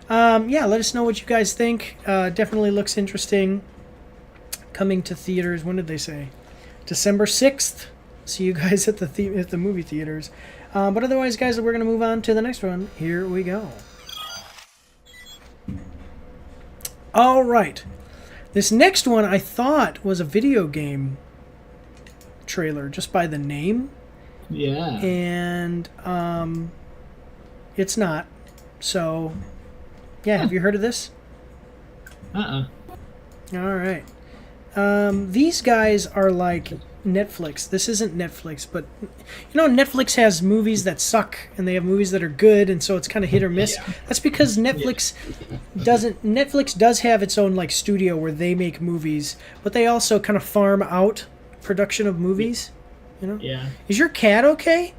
Yeah, let us know what you guys think. Definitely looks interesting. Coming to theaters. When did they say? December 6th. See you guys at the movie theaters. But otherwise, guys, we're going to move on to the next one. Here we go. All right. This next one I thought was a video game trailer just by the name.
Yeah.
And it's not. So, yeah, have you heard of this?
Uh-uh.
All right. These guys are like Netflix. This isn't Netflix, but you know, Netflix has movies that suck and they have movies that are good, and so it's kind of hit or miss. Yeah. That's because Netflix does have its own like studio where they make movies, but they also kind of farm out production of movies. You know?
Yeah.
Is your cat okay?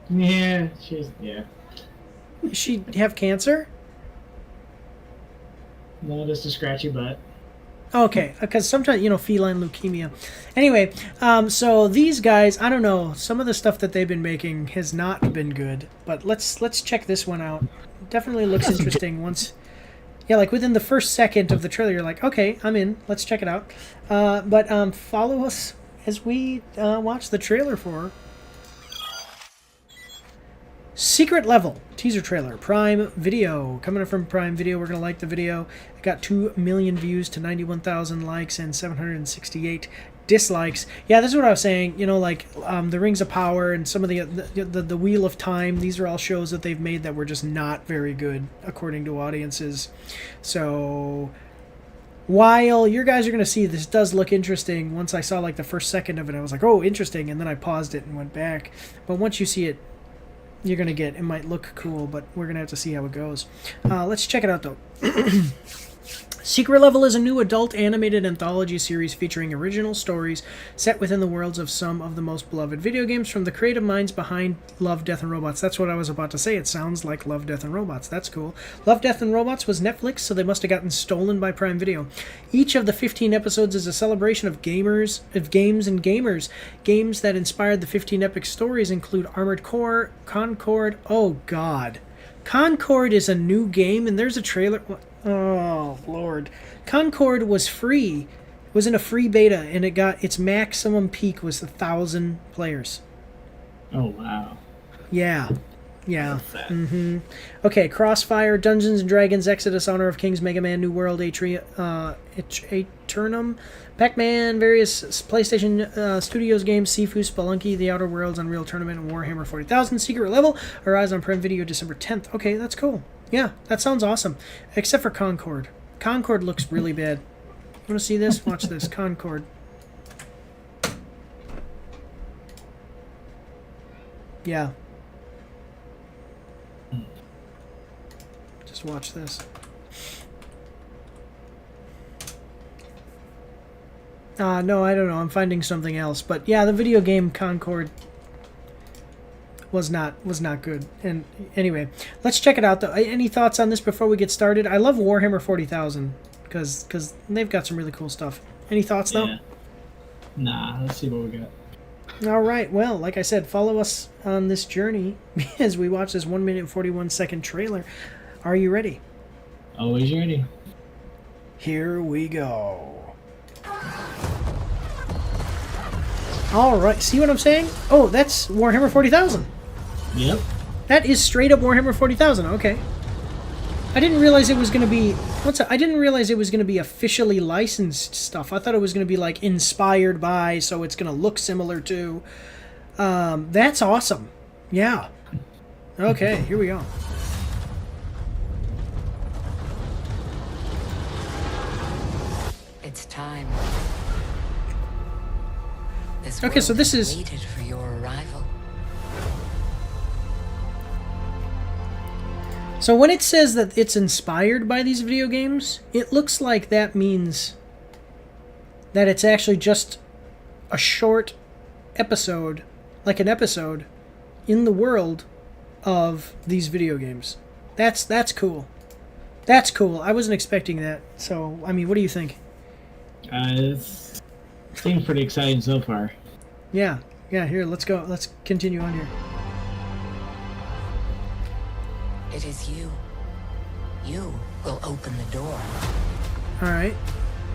Yeah,
Does she have cancer?
No, just a scratchy butt.
Okay, because sometimes, you know, feline leukemia. Anyway, so these guys, I don't know, some of the stuff that they've been making has not been good, but let's check this one out. Definitely looks interesting once... Yeah, like within the first second of the trailer, you're like, okay, I'm in, let's check it out. But follow us as we watch the trailer for Secret Level teaser trailer. Prime Video. Coming from Prime Video, we're going to like the video. It got 2 million views to 91,000 likes and 768 dislikes. Yeah, this is what I was saying. You know, like the Rings of Power and some of the Wheel of Time. These are all shows that they've made that were just not very good according to audiences. So while you guys are going to see this does look interesting, once I saw like the first second of it, I was like, oh, interesting, and then I paused it and went back. But once you see it, you're going to get, it might look cool, but we're going to have to see how it goes. Let's check it out, though. Secret Level is a new adult animated anthology series featuring original stories set within the worlds of some of the most beloved video games from the creative minds behind Love, Death, and Robots. That's what I was about to say. It sounds like Love, Death, and Robots. That's cool. Love, Death, and Robots was Netflix, so they must have gotten stolen by Prime Video. Each of the 15 episodes is a celebration of games and gamers. Games that inspired the 15 epic stories include Armored Core, Concord. Oh, God. Concord is a new game, and there's a trailer. Oh, Lord. Concord was free. It was in a free beta, and it got its maximum peak was 1,000 players.
Oh, wow.
Yeah. Yeah. Mm-hmm. Okay, Crossfire, Dungeons & Dragons, Exodus, Honor of Kings, Mega Man, New World, Aeternum, Pac-Man, various PlayStation Studios games, Sifu, Spelunky, The Outer Worlds, Unreal Tournament, and Warhammer 40,000, Secret Level, arrives on Prime Video December 10th. Okay, that's cool. Yeah, that sounds awesome. Except for Concord. Concord looks really bad. You want to see this? Watch this. Concord. Yeah. Just watch this. No, I don't know. I'm finding something else. But yeah, the video game Concord was not good. And anyway, let's check it out though. Any thoughts on this before we get started? I love Warhammer 40,000 because they've got some really cool stuff. Any thoughts though?
Yeah. Nah, let's see what we got.
All right. Well, like I said, follow us on this journey as we watch this 1 minute and 41 second trailer. Are you ready?
Always ready.
Here we go. All right. See what I'm saying? Oh, that's Warhammer 40,000.
Yep.
That is straight up Warhammer 40,000. Okay. I didn't realize it was going to be... I didn't realize it was going to be officially licensed stuff. I thought it was going to be like inspired by, so it's going to look similar to. That's awesome. Yeah. Okay, here we go.
It's time.
Okay, so this is...
waited for your arrival.
So when it says that it's inspired by these video games, it looks like that means that it's actually just a short episode, like an episode, in the world of these video games. That's cool. That's cool. I wasn't expecting that. So, I mean, what do you think?
It seems pretty exciting so far.
Yeah. Yeah, here, let's go. Let's continue on here.
It is you. You will open the door.
All right.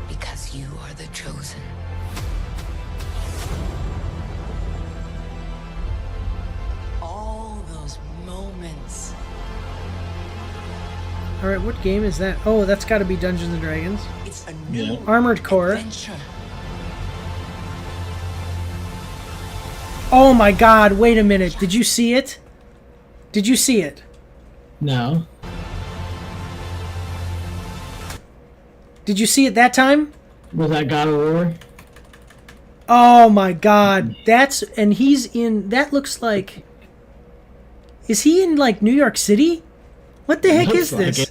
Because you are the chosen. All those moments.
All right, what game is that? Oh, that's got to be Dungeons & Dragons.
It's a new
Armored Core.
adventure.
Oh my god, wait a minute. Did you see it? Did you see it?
No.
Did you see it that time?
Was that God of War?
Oh my god. That's... And he's in... That looks like... Is he in, like, New York City? What the heck is this?
Like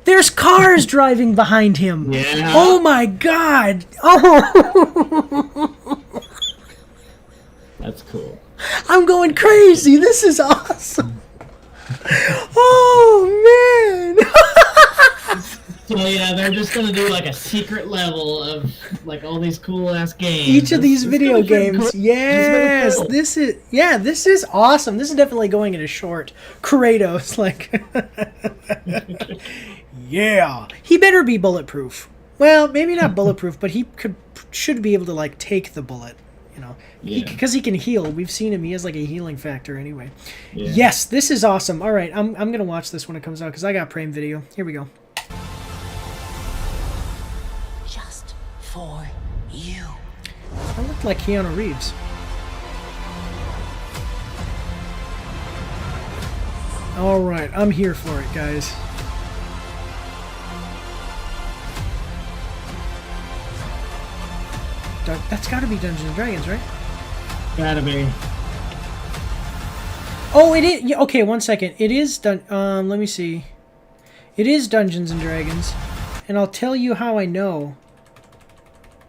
There's cars driving behind him.
Yeah.
Oh my god. Oh.
That's cool.
I'm going crazy. This is awesome. Oh, man.
So yeah, they're just gonna do like a secret level of like all these cool ass games.
Each of these video games.
Cool.
Yes.
Cool.
This is awesome. This is definitely going in a short. Kratos, like... Yeah. He better be bulletproof. Well, maybe not bulletproof, but he should be able to, like, take the bullet, you know.
Yeah.
Because he can heal. We've seen him. He has, like, a healing factor anyway.
Yeah.
Yes, this is awesome. All right, I'm going to watch this when it comes out because I got Prime Video. Here we go.
Just for you.
I look like Keanu Reeves. All right, I'm here for it, guys. That's got to be Dungeons and Dragons, right?
Gotta be.
Oh, it is. Yeah, okay, 1 second. It is let me see. It is Dungeons and Dragons, and I'll tell you how I know.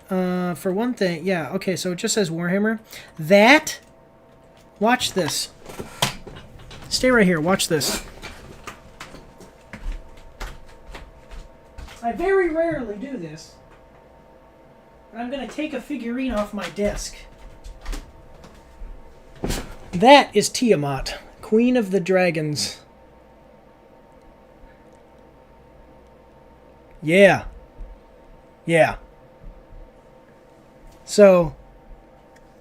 For one thing, yeah. Okay, so it just says Warhammer. That. Watch this. Stay right here. Watch this. I very rarely do this. I'm going to take a figurine off my desk. That is Tiamat, Queen of the Dragons. Yeah. Yeah. So,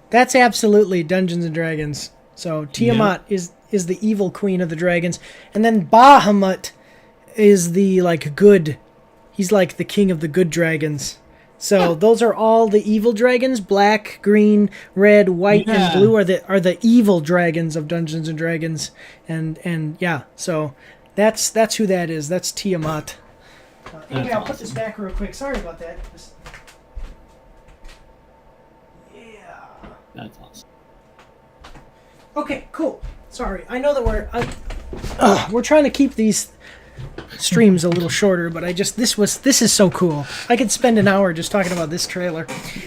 that's absolutely Dungeons and Dragons. So, Tiamat is the evil queen of the dragons. And then Bahamut is the, like, good. He's like the king of the good dragons. So those are all the evil dragons. Black, green, red, white, and blue are the evil dragons of Dungeons and Dragons. And yeah, so that's who that is. That's Tiamat. Anyway, I'll put this back real quick. Sorry about that. Yeah.
That's awesome.
Okay, cool. Sorry, I know that we're trying to keep these streams a little shorter, but this is so cool. I could spend an hour just talking about this trailer.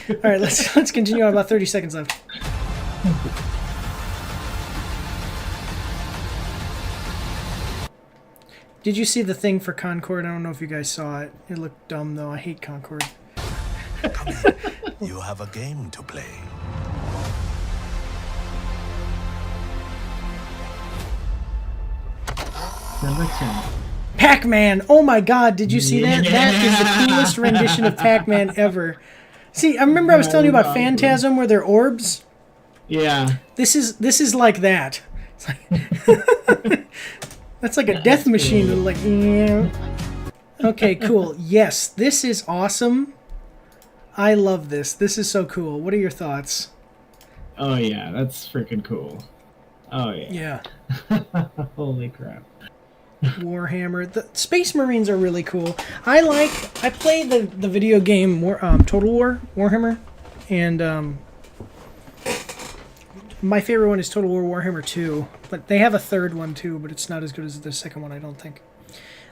All right, let's continue on. About 30 seconds left. Did you see the thing for Concord? I don't know if you guys saw it. It looked dumb though. I hate Concord.
You have a game to play.
Number 10.
Pac-Man! Oh my god, did you see that? That is the coolest rendition of Pac-Man ever. See, I remember I was telling you about Phantasm where they're orbs?
Yeah.
This is like that. It's like that's like a death machine. Like, yeah. Okay, cool. Yes, this is awesome. I love this. This is so cool. What are your thoughts?
Oh yeah, that's freaking cool. Oh yeah.
Yeah.
Holy crap.
Warhammer. The Space Marines are really cool. I played the video game Total War Warhammer, and my favorite one is Total War Warhammer 2. But they have a third one too, but it's not as good as the second one, I don't think.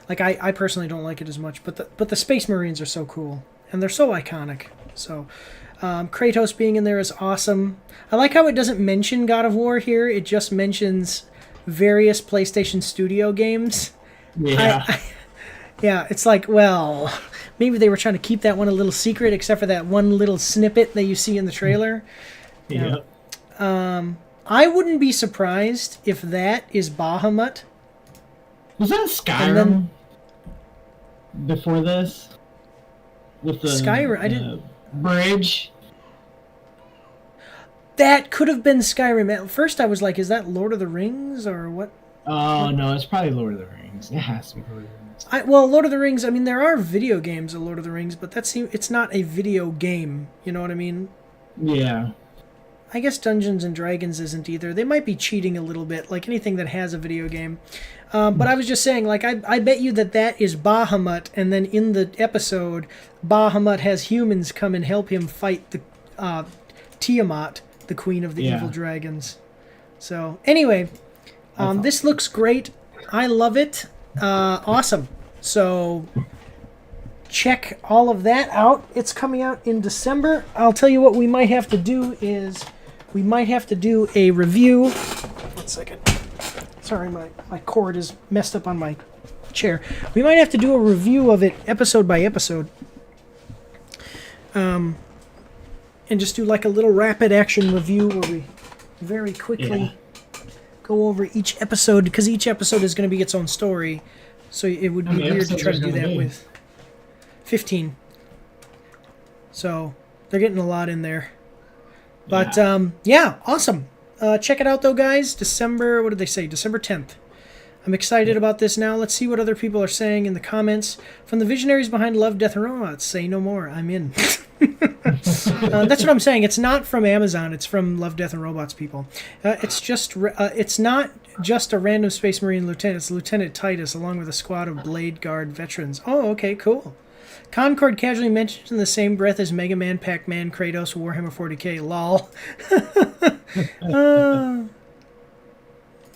Like I personally don't like it as much, but the Space Marines are so cool and they're so iconic. So Kratos being in there is awesome. I like how it doesn't mention God of War here. It just mentions various PlayStation Studio games.
Yeah.
Yeah, it's like, well, maybe they were trying to keep that one a little secret, except for that one little snippet that you see in the trailer.
Yeah.
I wouldn't be surprised if that is Bahamut.
Was that Skyrim before this? With the
Skyrim, I didn't.
Bridge.
That could have been Skyrim. At first, I was like, "Is that Lord of the Rings or what?"
Oh no, it's probably Lord of the Rings. It has to be Lord of the Rings.
Well, Lord of the Rings. I mean, there are video games of Lord of the Rings, but it's not a video game. You know what I mean?
Yeah.
I guess Dungeons and Dragons isn't either. They might be cheating a little bit, like anything that has a video game. But I was just saying, like, I bet you that is Bahamut, and then in the episode, Bahamut has humans come and help him fight the Tiamat, the queen of the evil dragons. So, anyway, this looks great. I love it. Awesome. So, check all of that out. It's coming out in December. I'll tell you what we might have to do is we might have to do a review. 1 second. Sorry, my cord is messed up on my chair. We might have to do a review of it episode by episode. And just do like a little rapid action review where we very quickly go over each episode, because each episode is going to be its own story. So it would be weird to try to do that with 15. So they're getting a lot in there. But yeah, awesome. Check it out though, guys. December, what did they say? December 10th. I'm excited about this now. Let's see what other people are saying in the comments. From the visionaries behind Love, Death, and Robots, say no more. I'm in. That's what I'm saying. It's not from Amazon. It's from Love, Death, and Robots people. It's not just a random Space Marine lieutenant. It's Lieutenant Titus along with a squad of Blade Guard veterans. Oh, okay, cool. Concord casually mentioned in the same breath as Mega Man, Pac-Man, Kratos, Warhammer 40k. Lol.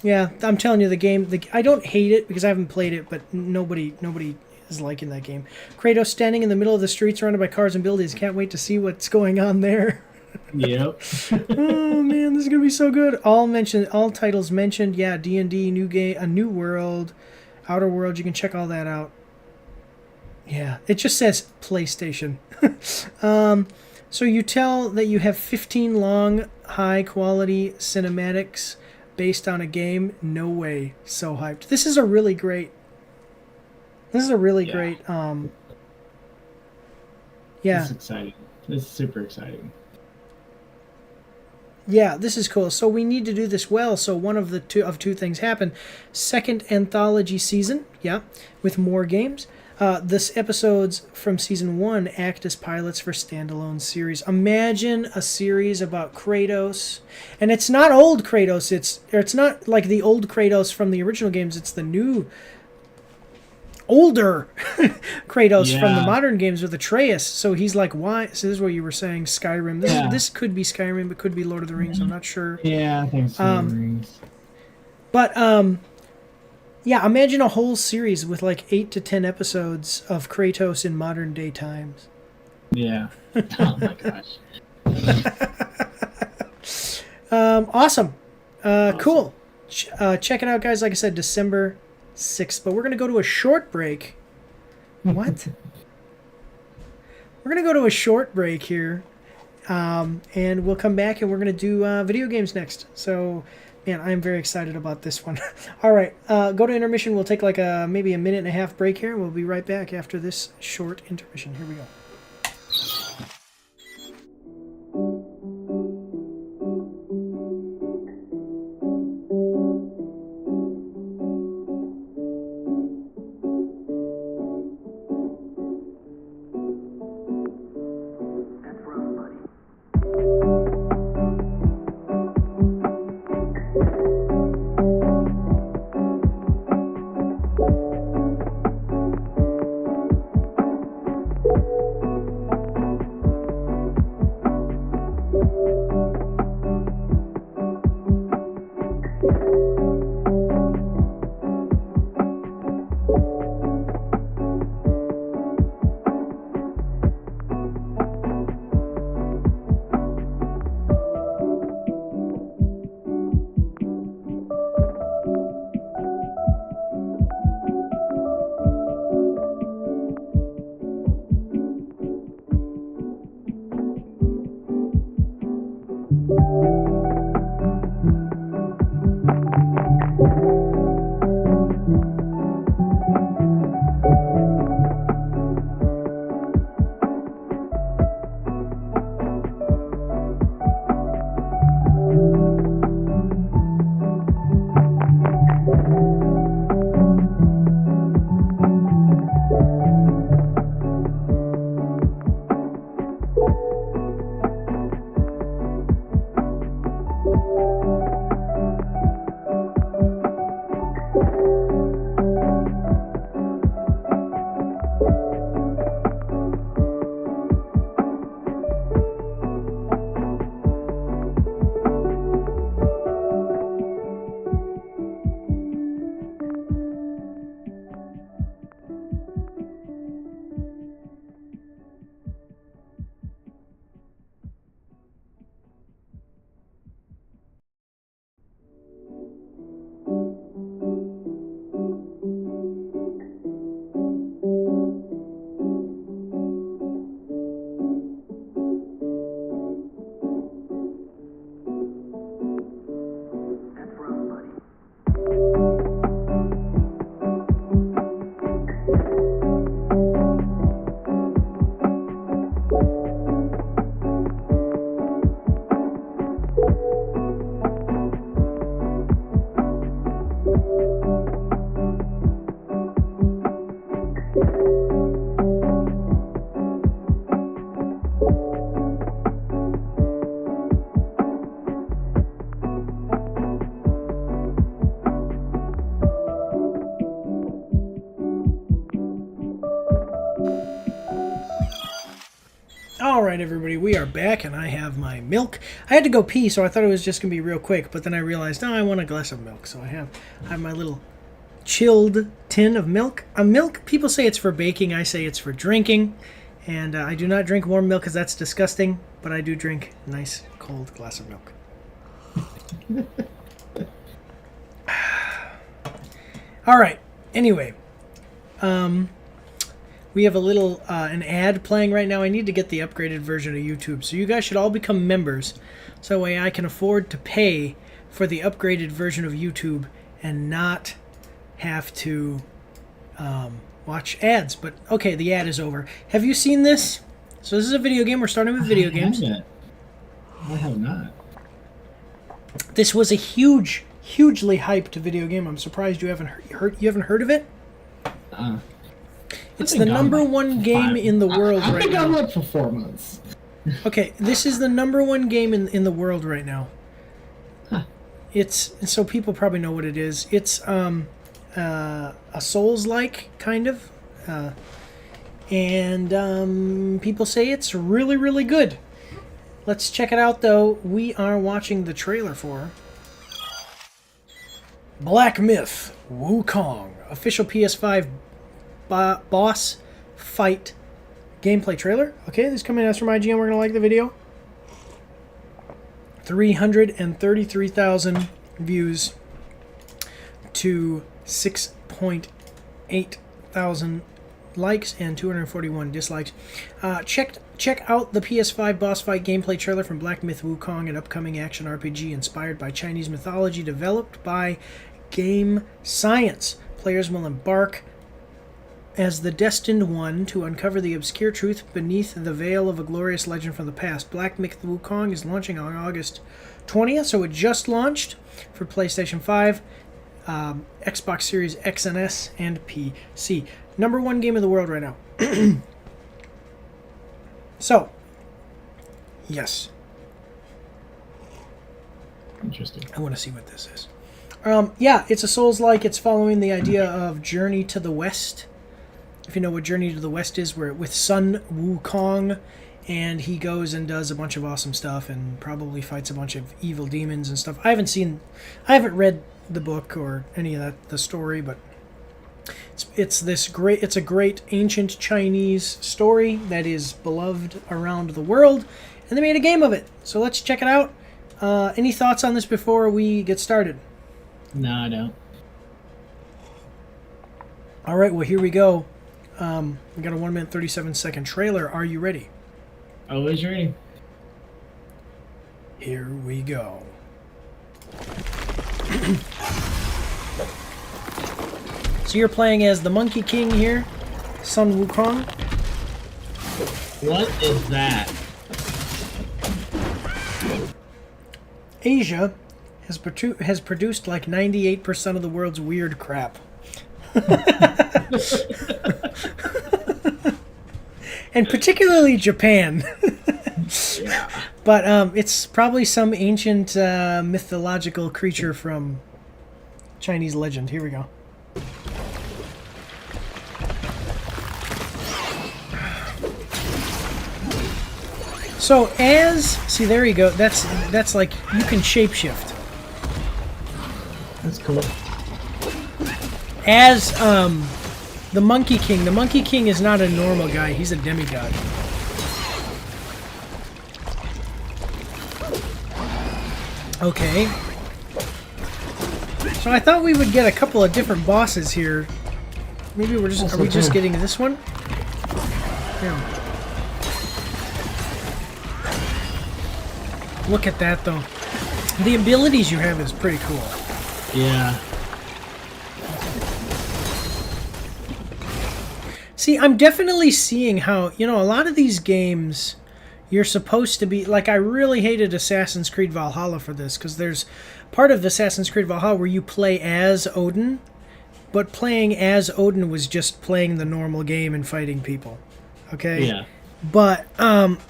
Yeah, I'm telling you, the game. I don't hate it because I haven't played it, but nobody is liking that game. Kratos standing in the middle of the street surrounded by cars and buildings. Can't wait to see what's going on there.
Yep.
Oh man, this is gonna be so good. All titles mentioned. Yeah, D&D, new game, a new world, Outer Worlds. You can check all that out. Yeah, it just says PlayStation. So you tell that you have 15 long, high-quality cinematics based on a game? No way. So hyped. This is a really great... This is a really great... Yeah.
This is exciting. This is super exciting.
Yeah, this is cool. So we need to do this well. So one of the two things happen. Second anthology season, yeah, with more games. This episodes from season 1 act as pilots for standalone series. Imagine a series about Kratos, and it's not old Kratos. It's not like the old Kratos from the original games. It's the new, older Kratos from the modern games with Atreus. So he's like, why? So this is what you were saying, Skyrim. This could be Skyrim, but could be Lord of the Rings. I'm not sure.
Yeah, I think it's Lord of the Rings.
But yeah, imagine a whole series with like 8 to 10 episodes of Kratos in modern day times.
Yeah. Oh my gosh.
Awesome. Cool. Check it out, guys. Like I said, December 6th. But we're going to go to a short break. What? We're going to go to a short break here. And we'll come back and we're going to do video games next. So, man, I'm very excited about this one. All right. Go to intermission. We'll take like maybe a minute and a half break here. We'll be right back after this short intermission. Here we go. Alright everybody, we are back and I have my milk. I had to go pee, so I thought it was just going to be real quick, but then I realized, no, I want a glass of milk. So I have my little chilled tin of milk. Milk, people say it's for baking, I say it's for drinking. And I do not drink warm milk because that's disgusting, but I do drink a nice cold glass of milk. Alright, anyway. We have a little an ad playing right now. I need to get the upgraded version of YouTube. So you guys should all become members. So that way I can afford to pay for the upgraded version of YouTube and not have to watch ads. But okay, the ad is over. Have you seen this? So this is a video game. We're starting with video games.
I have not.
This was a hugely hyped video game. I'm surprised you haven't heard of it. It's the number one game in the world right now.
I think I'm up for 4 months.
Okay, this is the number one game in the world right now.
Huh.
It's so people probably know what it is. It's a Souls-like kind of, and people say it's really, really good. Let's check it out though. We are watching the trailer for Black Myth Wukong official PS5 boss fight gameplay trailer. Okay, this is coming out from IGN. We're gonna like the video. 333,000 views to 6.8 thousand likes and 241 dislikes. Check out the PS5 boss fight gameplay trailer from Black Myth Wukong, an upcoming action RPG inspired by Chinese mythology, developed by Game Science. Players will embark as the destined one to uncover the obscure truth beneath the veil of a glorious legend from the past. Black Myth Wukong is launching on August 20th, so it just launched for PlayStation 5, Xbox Series X and S, and PC. Number one game of the world right now. So, yes.
Interesting.
I want to see what this is. Yeah, it's a Souls-like. It's following the idea of Journey to the West. If you know what Journey to the West is, where with Sun Wukong, and he goes and does a bunch of awesome stuff and probably fights a bunch of evil demons and stuff. I haven't read the book or any of the story, but it's a great ancient Chinese story that is beloved around the world, and they made a game of it. So let's check it out. Any thoughts on this before we get started?
No, I don't.
All right, well, here we go. We got a 1 minute 37-second trailer. Are you ready?
Always ready.
Here we go. So you're playing as the Monkey King here, Sun Wukong.
What is that?
Asia has produced like 98% of the world's weird crap. And particularly Japan.
Yeah.
But it's probably some ancient mythological creature from Chinese legend. Here we go. So see, there you go. That's like you can shapeshift.
That's cool.
As the Monkey King. The Monkey King is not a normal guy. He's a demigod. Okay. So I thought we would get a couple of different bosses here. Maybe are we just getting this one? Yeah. Look at that though. The abilities you have is pretty cool.
Yeah.
See, I'm definitely seeing how, a lot of these games, you're supposed to be, like, I really hated Assassin's Creed Valhalla for this, because there's part of Assassin's Creed Valhalla where you play as Odin, but playing as Odin was just playing the normal game and fighting people, okay?
Yeah.
But, and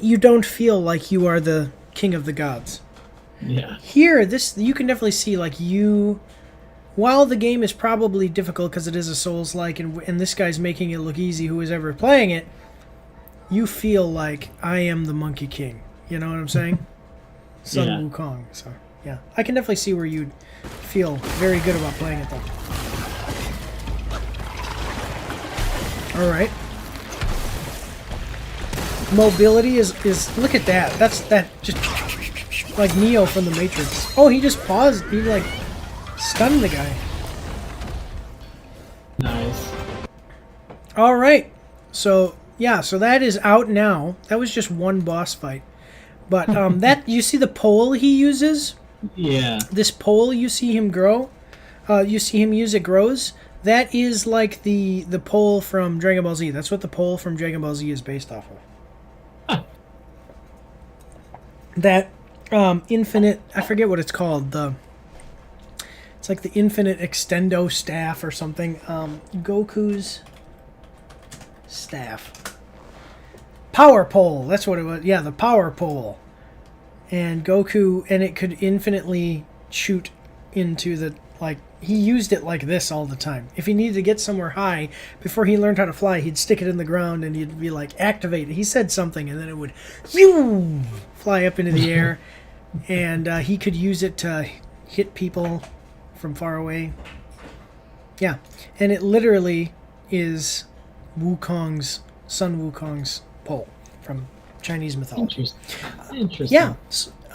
you don't feel like you are the king of the gods.
Yeah.
Here, you can definitely see, like, while the game is probably difficult because it is a Souls-like, and this guy's making it look easy, who is ever playing it, you feel like I am the Monkey King. You know what I'm saying? Sun Wukong. So, yeah. I can definitely see where you'd feel very good about playing it, though. Alright. Mobility is... Look at that. That's just... like Neo from the Matrix. Oh, he just paused. He, like... stunned the guy.
Nice.
All right. So, yeah, so that is out now. That was just one boss fight. But that you see the pole he uses?
Yeah.
This pole you see him grow? You see him use it grows? That is like the pole from Dragon Ball Z. That's what the pole from Dragon Ball Z is based off of.
Huh.
That infinite, I forget what it's called, it's like the infinite extendo staff or something. Goku's staff. Power pole. That's what it was. Yeah, the power pole. And Goku, and it could infinitely shoot into the, like, he used it like this all the time. If he needed to get somewhere high, before he learned how to fly, he'd stick it in the ground and he'd be like, activate it. He said something and then it would fly up into the air. And he could use it to hit people from far away. Yeah, and it literally is Sun Wukong's pole from Chinese mythology.
Interesting.
Yeah,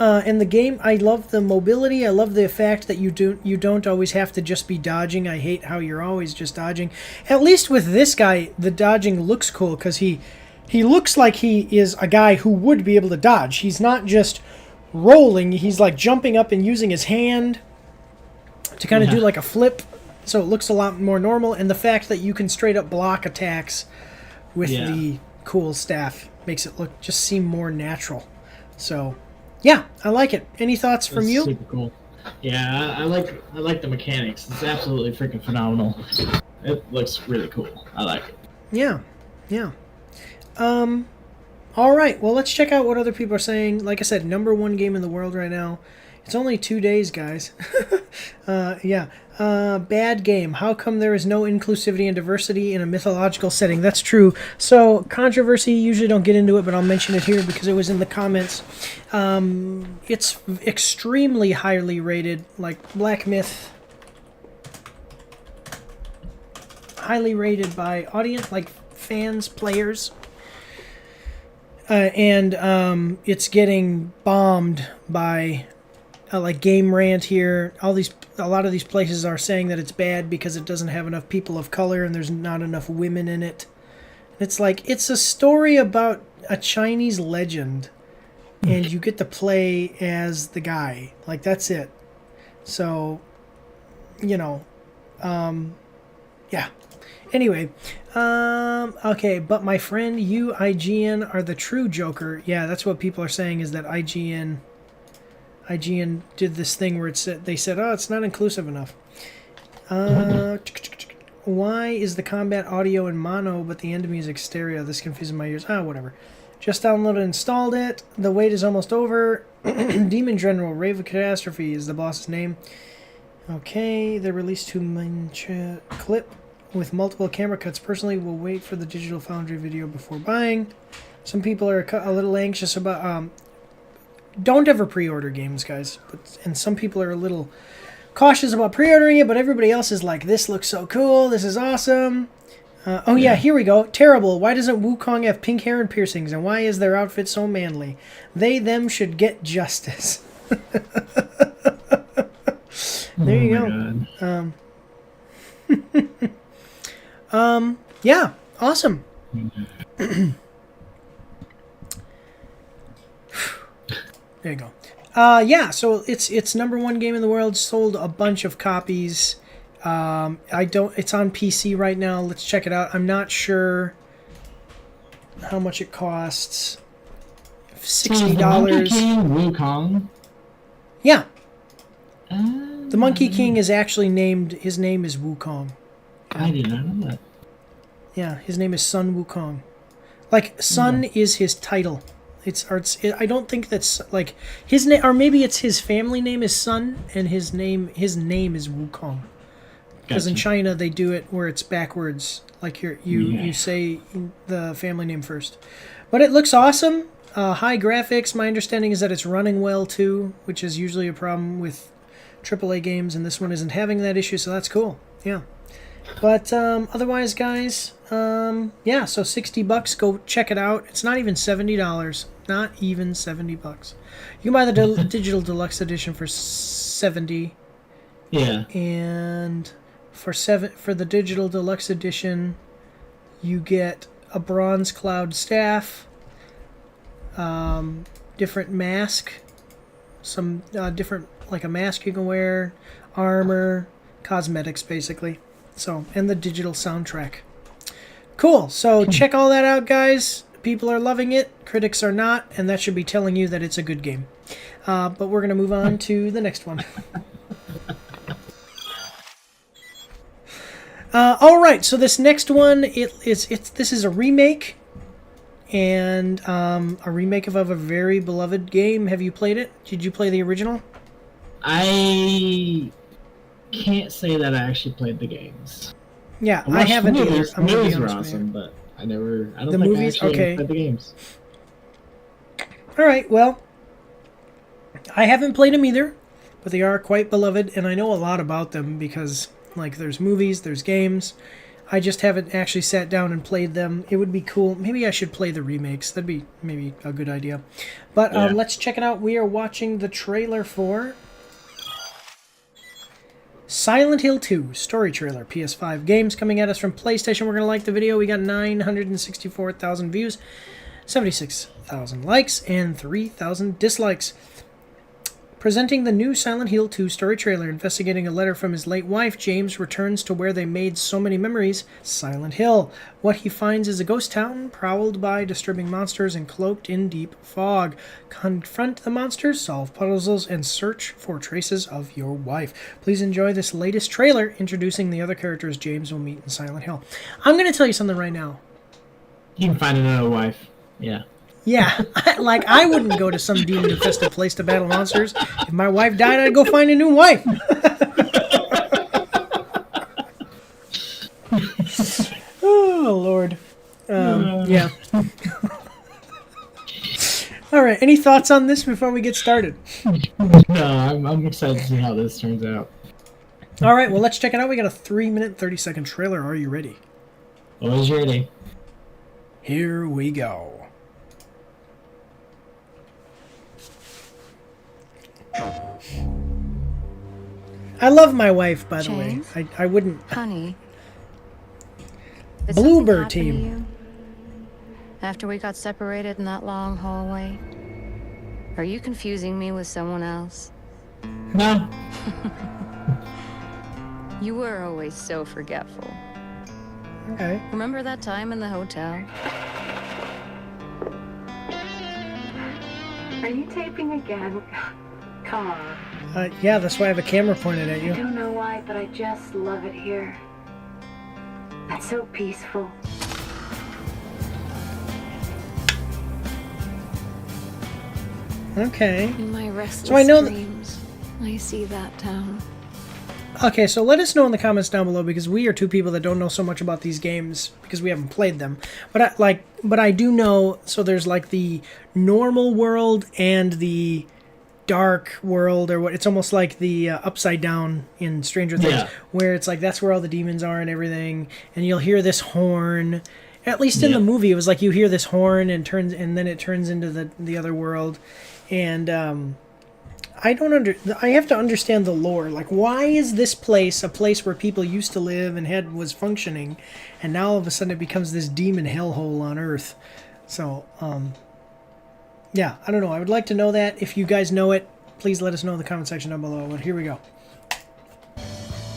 and the game, I love the mobility. I love the fact that you don't always have to just be dodging. I hate how you're always just dodging. At least with this guy, the dodging looks cool because he looks like he is a guy who would be able to dodge. He's not just rolling. He's like jumping up and using his hand to kind of do like a flip. So it looks a lot more normal. And the fact that you can straight up block attacks with the cool staff makes it just seem more natural. So, yeah, I like it. Any thoughts from you?
Super cool. Yeah, I like the mechanics. It's absolutely freaking phenomenal. It looks really cool. I like it.
Yeah, yeah. All right. Well, let's check out what other people are saying. Like I said, #1 game in the world right now. It's only 2 days, guys. Yeah. Bad game. How come there is no inclusivity and diversity in a mythological setting? That's true. So, controversy, usually don't get into it, but I'll mention it here because it was in the comments. It's extremely highly rated, like Black Myth. Highly rated by audience, like fans, players. And it's getting bombed by like Game Rant here. A lot of these places are saying that it's bad because it doesn't have enough people of color and there's not enough women in it. It's like, it's a story about a Chinese legend and you get to play as the guy. Like, that's it. So, you know, yeah. Anyway, okay, but my friend, you, IGN, are the true Joker. Yeah, that's what people are saying, is that IGN did this thing where they said, oh, it's not inclusive enough. Why is the combat audio in mono, but the end music stereo? This confuses my ears. Whatever. Just downloaded and installed it. The wait is almost over. Demon General, Rave of Catastrophe is the boss's name. Okay, they released 2-minute clip with multiple camera cuts. Personally, will wait for the Digital Foundry video before buying. Some people are a little anxious about... don't ever pre-order games, guys. And some people are a little cautious about pre-ordering it, but everybody else is like, this looks so cool, this is awesome. Oh yeah, here we go. Terrible. Why doesn't Wukong have pink hair and piercings? And why is their outfit so manly? They, them should get justice. There you go. Yeah, awesome. There you go. Yeah, so it's #1 game in the world. Sold a bunch of copies. It's on PC right now. Let's check it out. I'm not sure how much it costs. $60.
Monkey King Wukong?
Yeah. The Monkey King is actually named, his name is Wukong.
I did not know that.
Yeah, his name is Sun Wukong. Like, Sun is his title. I don't think that's like his name, or maybe it's his family name is Sun, and his name is Wukong. Because in China they do it where it's backwards, like you say the family name first. But it looks awesome. High graphics. My understanding is that it's running well too, which is usually a problem with AAA games, and this one isn't having that issue, so that's cool. Yeah. But otherwise, guys, yeah, so $60. Go check it out. It's not even $70. Not even $70. You can buy the digital deluxe edition for $70.
Yeah.
And for the digital deluxe edition, you get a bronze cloud staff, different mask, some different, like a mask you can wear, armor, cosmetics basically. So, and the digital soundtrack. Cool. So check all that out, guys. People are loving it. Critics are not, and that should be telling you that it's a good game. But we're going to move on to the next one. All right. So this next one, this is a remake, and a remake of a very beloved game. Have you played it? Did you play the original?
I can't say that I actually played the games.
Yeah, I haven't either.
The movies were awesome, but I don't think I actually played the games.
All right, well, I haven't played them either, but they are quite beloved, and I know a lot about them because, like, there's movies, there's games. I just haven't actually sat down and played them. It would be cool. Maybe I should play the remakes. That'd be maybe a good idea. But let's check it out. We are watching the trailer for Silent Hill 2 story trailer, PS5 games coming at us from PlayStation. We're going to like the video. We got 964,000 views, 76,000 likes, and 3,000 dislikes. Presenting the new Silent Hill 2 story trailer, investigating a letter from his late wife, James returns to where they made so many memories, Silent Hill. What he finds is a ghost town prowled by disturbing monsters and cloaked in deep fog. Confront the monsters, solve puzzles, and search for traces of your wife. Please enjoy this latest trailer introducing the other characters James will meet in Silent Hill. I'm going to tell you something right now.
You can find another wife. Yeah.
Yeah, like, I wouldn't go to some demon-infested place to battle monsters. If my wife died, I'd go find a new wife. Oh, Lord. Yeah. All right, any thoughts on this before we get started?
No, I'm excited to see how this turns out.
All right, well, let's check it out. We got a 3-minute, 30-second trailer. Are you ready?
Always ready.
Here we go. I love my wife, by the way. I wouldn't.
Honey.
Bluebird team.
After we got separated in that long hallway, are you confusing me with someone else?
No.
You were always so forgetful.
Okay.
Remember that time in the hotel?
Are you taping again? Come on.
Yeah, that's why I have a camera pointed at you.
I don't know why, but I just love it here. It's so peaceful.
Okay.
In my restless
So I know
dreams, I see that town.
Okay, so let us know in the comments down below, because we are two people that don't know so much about these games because we haven't played them. But I do know. So there's like the normal world and the dark world, or what? It's almost like the Upside Down in Stranger Things, where it's like that's where all the demons are and everything. And you'll hear this horn. At least in the movie, it was like you hear this horn and then it turns into the other world. And I have to understand the lore. Like, why is this place a place where people used to live and was functioning, and now all of a sudden it becomes this demon hellhole on Earth? So, yeah, I don't know. I would like to know that. If you guys know it, please let us know in the comment section down below. But here we go.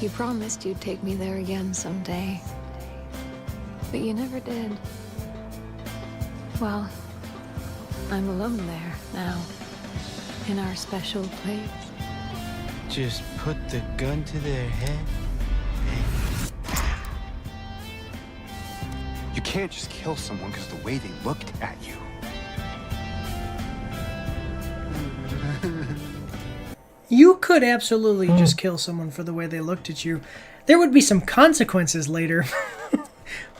You promised you'd take me there again someday, but you never did. Well, I'm alone there now, in our special place.
Just put the gun to their head.
You can't just kill someone because of the way they looked at you.
You could absolutely just kill someone for the way they looked at you. There would be some consequences later,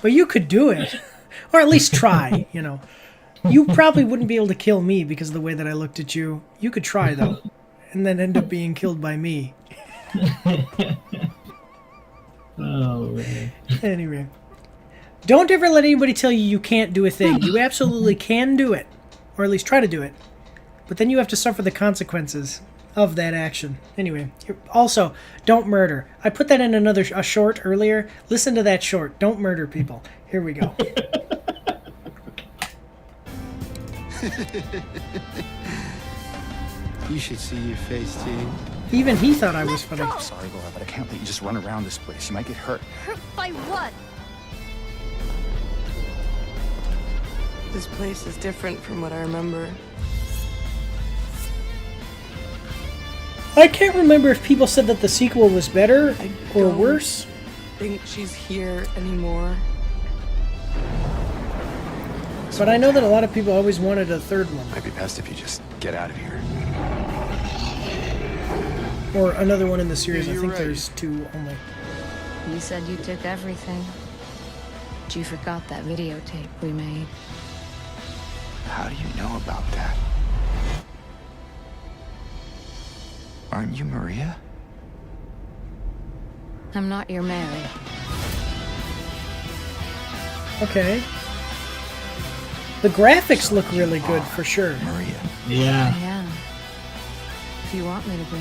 but you could do it. Or at least try, you know. You probably wouldn't be able to kill me because of the way that I looked at you. You could try, though, and then end up being killed by me.
Oh, man.
Anyway. Don't ever let anybody tell you you can't do a thing. You absolutely can do it. Or at least try to do it. But then you have to suffer the consequences of that action. Anyway, also, don't murder. I put that in a short earlier. Listen to that short. Don't murder people. Here we go.
You should see your face, too.
Even he thought I was funny.
I'm sorry, Laura, but I can't let you just run around this place. You might get hurt.
Hurt by what?
This place is different from what I remember.
I can't remember if people said that the sequel was better or worse.
I think she's here anymore.
But I know that a lot of people always wanted a third one.
Might be best if you just get out of here.
Or another one in the series. I think there's 2 only.
You said you took everything. But you forgot that videotape we made.
How do you know about that? Aren't you Maria?
I'm not your Mary.
Okay. The graphics look really good for sure.
Maria.
Yeah.
I am. If you want me to be.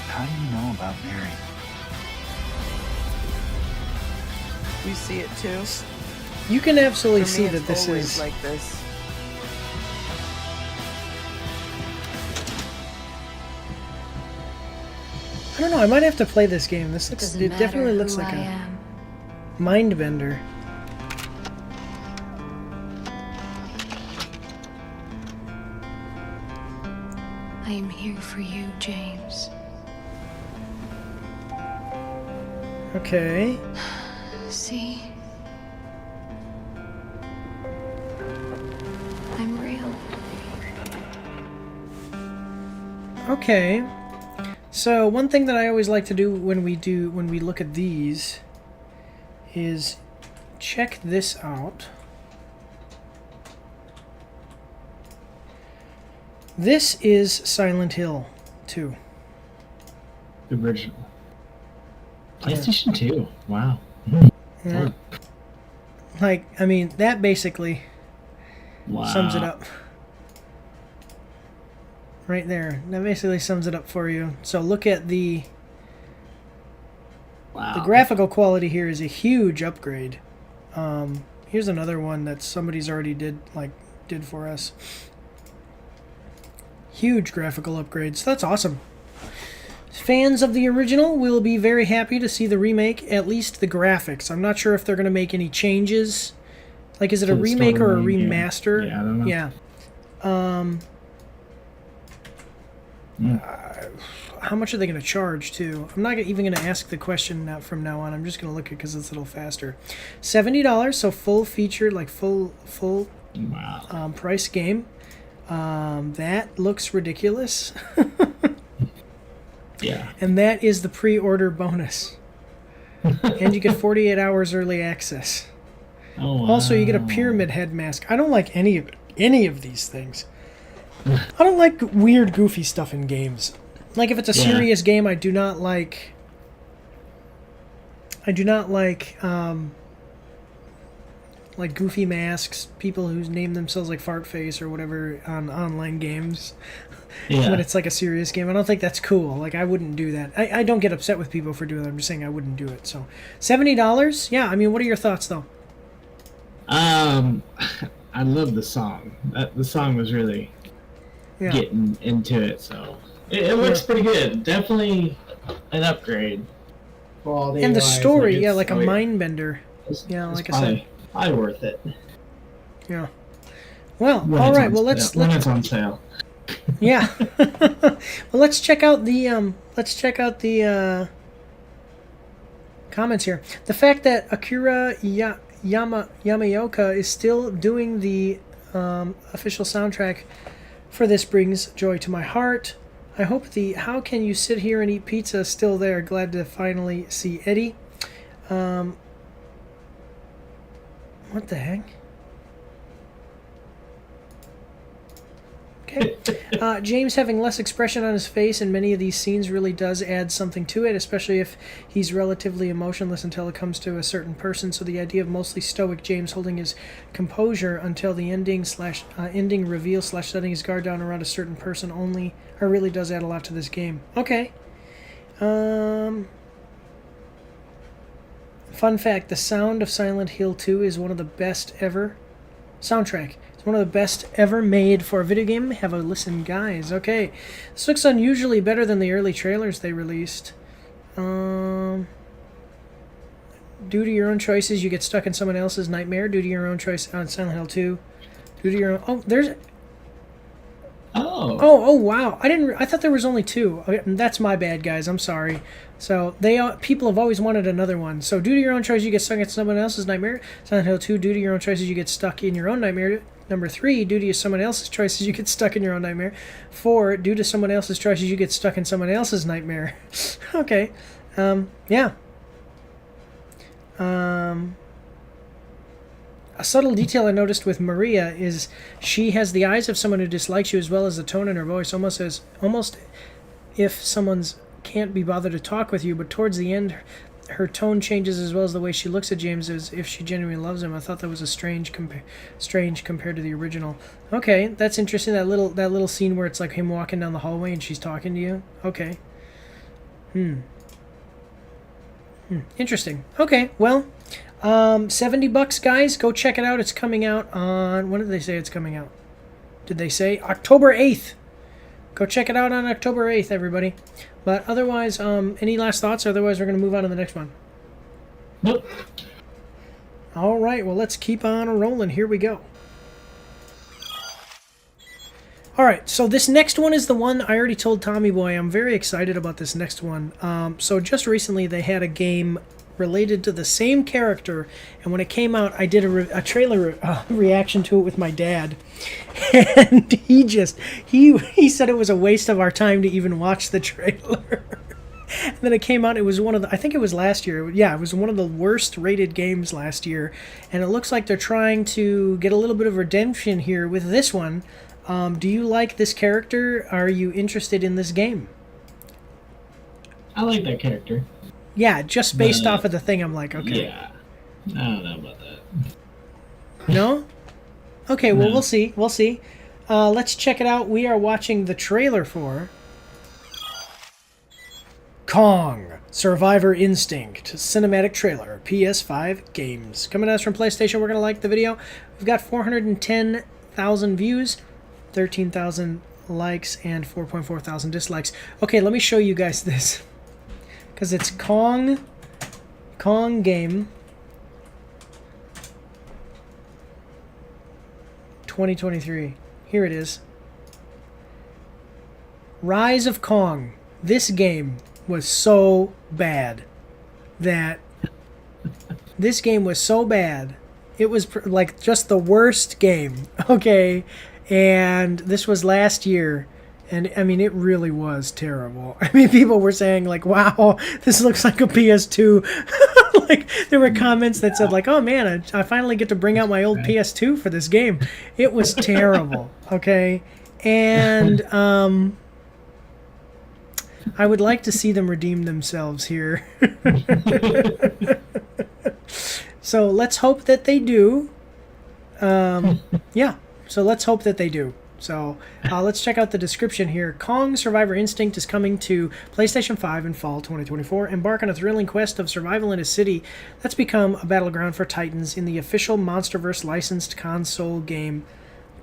How do you know about Mary?
You see it too?
You can absolutely
For me,
see
it's
that this
always
is
like this.
I don't know, I might have to play this game. This
It
looks,
doesn't
it
matter
definitely looks
who
like
I
a
am.
mind bender.
I am here for you, James.
Okay.
See? I'm real.
Okay. So one thing that I always like to do when we look at these is check this out. This is Silent Hill 2.
The original. PlayStation 2. Wow.
Yeah. Like, I mean, that basically sums it
Wow.
up. Right there. That basically sums it up for you. So look at the graphical quality here is a huge upgrade. Here's another one that somebody's already did for us. Huge graphical upgrades. So that's awesome. Fans of the original will be very happy to see the remake, at least the graphics. I'm not sure if they're going to make any changes. Like, is it a
To the
remake or a
storyline,
remaster?
Yeah, I don't know.
Yeah. How much are they going to charge, too? I'm not even going to ask the question from now on. I'm just going to look at it because it's a little faster. $70, so full feature, like full price game. That looks ridiculous.
Yeah.
And that is the pre-order bonus. And you get 48 hours early access.
Oh, wow.
Also, you get a pyramid head mask. I don't like any of these things. I don't like weird, goofy stuff in games. Like, if it's a serious game, I do not like goofy masks, people who name themselves like Fartface or whatever on online games.
Yeah.
When it's like a serious game, I don't think that's cool. Like, I wouldn't do that. I don't get upset with people for doing that. I'm just saying I wouldn't do it. So, $70? Yeah, I mean, what are your thoughts, though?
I love the song. The song was really getting into it, so it looks pretty good. Definitely an upgrade. For all
And the
wise.
story,
It's-
like a
oh, yeah.
mind bender. Yeah,
It's
like I said.
probably worth it.
Yeah. Well,
When
all
it's
right.
on
Well,
sale. When it's on sale.
Yeah. Well, let's check out the comments here. The fact that Akira Yamaoka is still doing the official soundtrack for this brings joy to my heart. I hope the "How can you sit here and eat pizza" is still there. Glad to finally see Eddie. What the heck? Okay. James having less expression on his face in many of these scenes really does add something to it, especially if he's relatively emotionless until it comes to a certain person. So the idea of mostly stoic James holding his composure until the ending reveal / setting his guard down around a certain person only, or really does add a lot to this game. Okay. Fun fact, the sound of Silent Hill 2 is one of the best ever. Soundtrack. It's one of the best ever made for a video game. Have a listen, guys. Okay. This looks unusually better than the early trailers they released. Due to your own choices, you get stuck in someone else's nightmare. Due to your own choice on Silent Hill 2. Due to your own... Oh, there's... Oh, wow. I thought there was only 2. Okay, that's my bad, guys. I'm sorry. So, people have always wanted another one. So, due to your own choice, you get stuck in someone else's nightmare. Silent Hill 2, due to your own choices, you get stuck in your own nightmare. Number 3, due to someone else's choices, you get stuck in your own nightmare. 4, due to someone else's choices, you get stuck in someone else's nightmare. Okay. Yeah. A subtle detail I noticed with Maria is she has the eyes of someone who dislikes you, as well as the tone in her voice, almost if someone's can't be bothered to talk with you, but towards the end, her tone changes as well as the way she looks at James as if she genuinely loves him. I thought that was a strange compared to the original. Okay, that's interesting. That little scene where it's like him walking down the hallway and she's talking to you. Okay. Interesting. Okay, well, $70, guys. Go check it out. It's coming out on... When did they say it's coming out? Did they say October 8th? Go check it out on October 8th, everybody. But otherwise, any last thoughts? Otherwise, we're going to move on to the next one.
Nope.
All right, well, let's keep on rolling. Here we go. All right, so this next one is the one I already told Tommy Boy. I'm very excited about this next one. So just recently, they had a game related to the same character, and when it came out, I did a trailer reaction to it with my dad, and he said it was a waste of our time to even watch the trailer. And then it came out, it was one of the, I think it was last year, yeah, it was one of the worst rated games last year, and it looks like they're trying to get a little bit of redemption here with this one. Do you like this character? Are you interested in this game?
I like that character.
Yeah, just based off of the thing, I'm like, okay.
Yeah. I don't know about that.
No? Okay, well,
No.
we'll see. We'll see. Let's check it out. We are watching the trailer for Kong, Survivor Instinct, cinematic trailer, PS5 games. Coming at us from PlayStation. We're going to like the video. We've got 410,000 views, 13,000 likes, and 4.4 thousand dislikes. Okay, let me show you guys this. Because it's Kong game 2023. Here it is. Rise of Kong. This game was so bad that this game was so bad. It was like just the worst game. Okay. And this was last year. And, I mean, it really was terrible. I mean, people were saying, like, wow, this looks like a PS2. Like, there were comments that said, like, oh, man, I finally get to bring out my old PS2 for this game. It was terrible, okay? And I would like to see them redeem themselves here. So let's hope that they do. Yeah, so let's hope that they do. So let's check out the description here. Kong Survivor Instinct is coming to PlayStation 5 in fall 2024. Embark on a thrilling quest of survival in a city that's become a battleground for titans in the official MonsterVerse licensed console game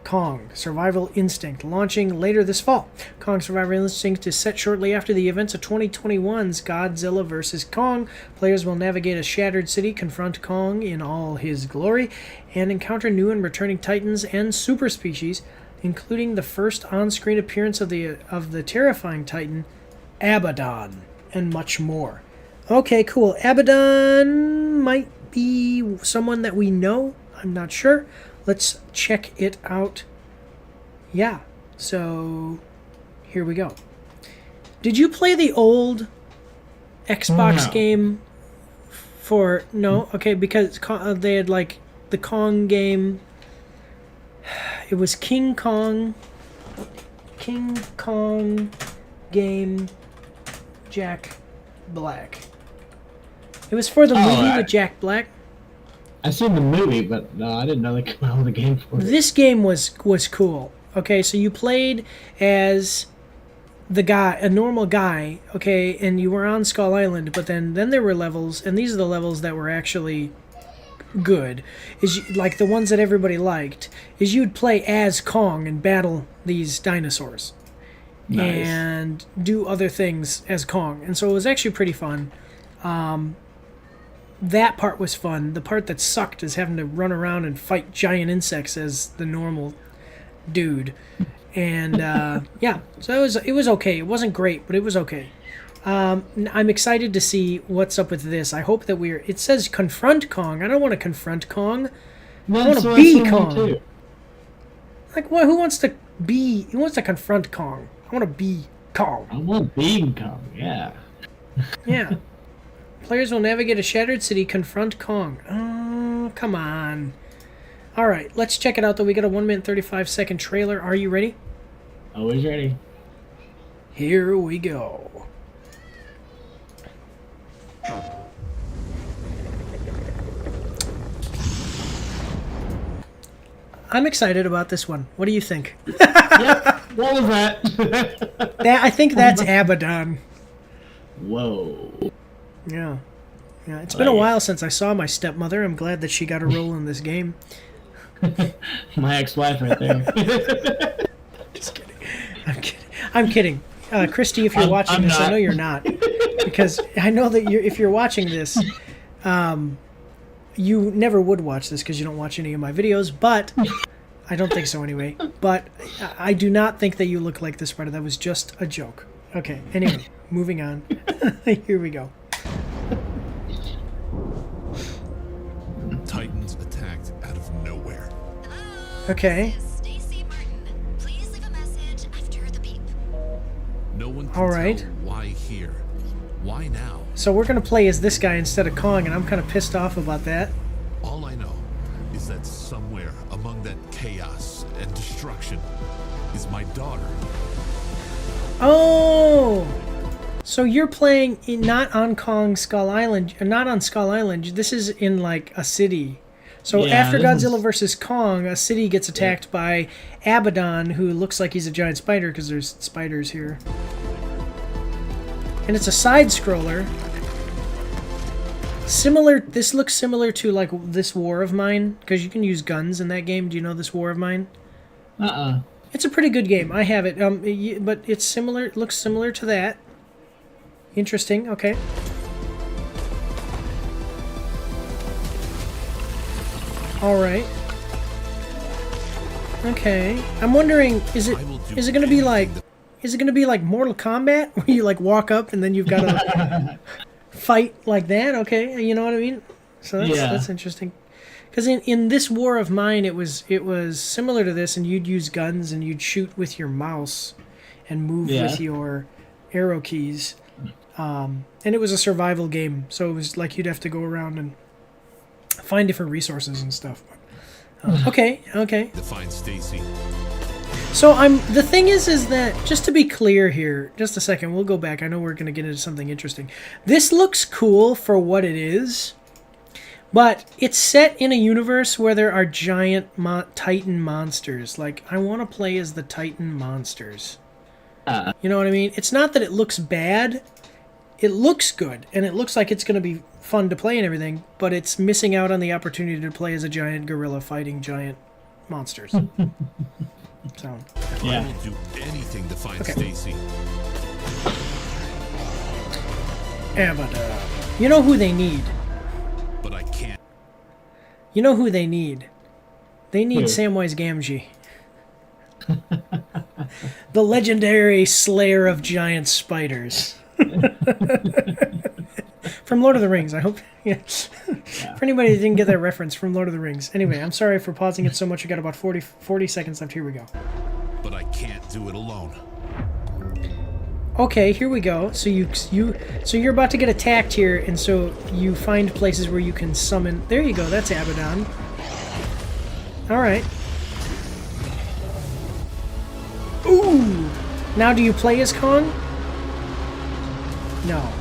Kong Survival Instinct, launching later this fall. Kong Survival Instinct is set shortly after the events of 2021's Godzilla vs. Kong. Players will navigate a shattered city, confront Kong in all his glory, and encounter new and returning titans and super species, including the first on-screen appearance of the terrifying titan, Abaddon, and much more. Okay, cool. Abaddon might be someone that we know. I'm not sure. Let's check it out. Yeah, so here we go. Did you play the old Xbox game for... No? Okay, because they had, like, the Kong game... It was King Kong game Jack Black. It was for the movie with Jack Black.
I've seen the movie, but no, I didn't know they came out with a game for it.
This game was cool. Okay, so you played as the guy, a normal guy, okay, and you were on Skull Island, but then there were levels, and these are the levels that were actually good, like the ones that everybody liked, is you'd play as Kong and battle these dinosaurs. Nice. And do other things as Kong. And so it was actually pretty fun. That part was fun. The part that sucked is having to run around and fight giant insects as the normal dude. And yeah, so it was okay. It wasn't great, but it was okay. I'm excited to see what's up with this. I hope that it says confront Kong. I don't want to confront Kong. I want to be Kong. Too. Like, what? Who wants to confront Kong? I want to be Kong.
I want being Kong, yeah.
Yeah. Players will navigate a shattered city, confront Kong. Oh, come on. Alright, let's check it out, though. We got a 1 minute 35 second trailer. Are you ready?
Always ready.
Here we go. I'm excited about this one. What do you think?
Yep. What was that?
I think that's Abaddon.
Whoa.
Yeah. Yeah. It's been a while since I saw my stepmother. I'm glad that she got a role in this game.
My ex-wife right there.
Just kidding. I'm kidding. Christy, if you're watching this, I know you're not, because I know that if you're watching this, you never would watch this because you don't watch any of my videos, but I don't think so anyway. But I do not think that you look like the spider. That was just a joke. Okay, anyway, moving on. Here we go.
Titans attacked out of nowhere.
Okay.
No one can
All right.
tell why here. Why now?
So we're going to play as this guy instead of Kong, and I'm kind of pissed off about that.
All I know is that somewhere among that chaos and destruction is my daughter.
Oh! So you're playing not on Kong Skull Island, not on Skull Island. This is in like a city. So
Yeah,
after
this
Godzilla vs. Kong, a city gets attacked by Abaddon, who looks like he's a giant spider because there's spiders here. And it's a side-scroller. Similar. This looks similar to like this War of Mine, because you can use guns in that game. Do you know this War of Mine? It's a pretty good game. I have it. But it's similar. It looks similar to that. Interesting. Okay. All right. Okay. I'm wondering, is it going to be like, Mortal Kombat, where you like walk up and then you've got to fight like that? Okay, you know what I mean. So that's interesting. Because in this War of Mine, it was similar to this, and you'd use guns and you'd shoot with your mouse and move with your arrow keys. And it was a survival game, so it was like you'd have to go around and find different resources and stuff. Okay.
Define Stacy.
So the thing is that, just to be clear here, just a second, we'll go back. I know we're going to get into something interesting. This looks cool for what it is, but it's set in a universe where there are giant Titan monsters. Like, I want to play as the Titan monsters. You know what I mean? It's not that it looks bad. It looks good, and it looks like it's going to be fun to play and everything, but it's missing out on the opportunity to play as a giant gorilla fighting giant monsters. So,
I will do anything to find Stacy.
Abaddon. You know who they need?
But I can't.
You know who they need? They need
Who?
Samwise Gamgee. The legendary slayer of giant spiders. From Lord of the Rings, I hope. Yeah. For anybody that didn't get that reference, from Lord of the Rings. Anyway, I'm sorry for pausing it so much. We got about 40 seconds left. Here we go.
But I can't do it alone.
Okay, here we go. So you're about to get attacked here, and so you find places where you can summon. There you go. That's Abaddon. All right. Ooh. Now, do you play as Kong? No.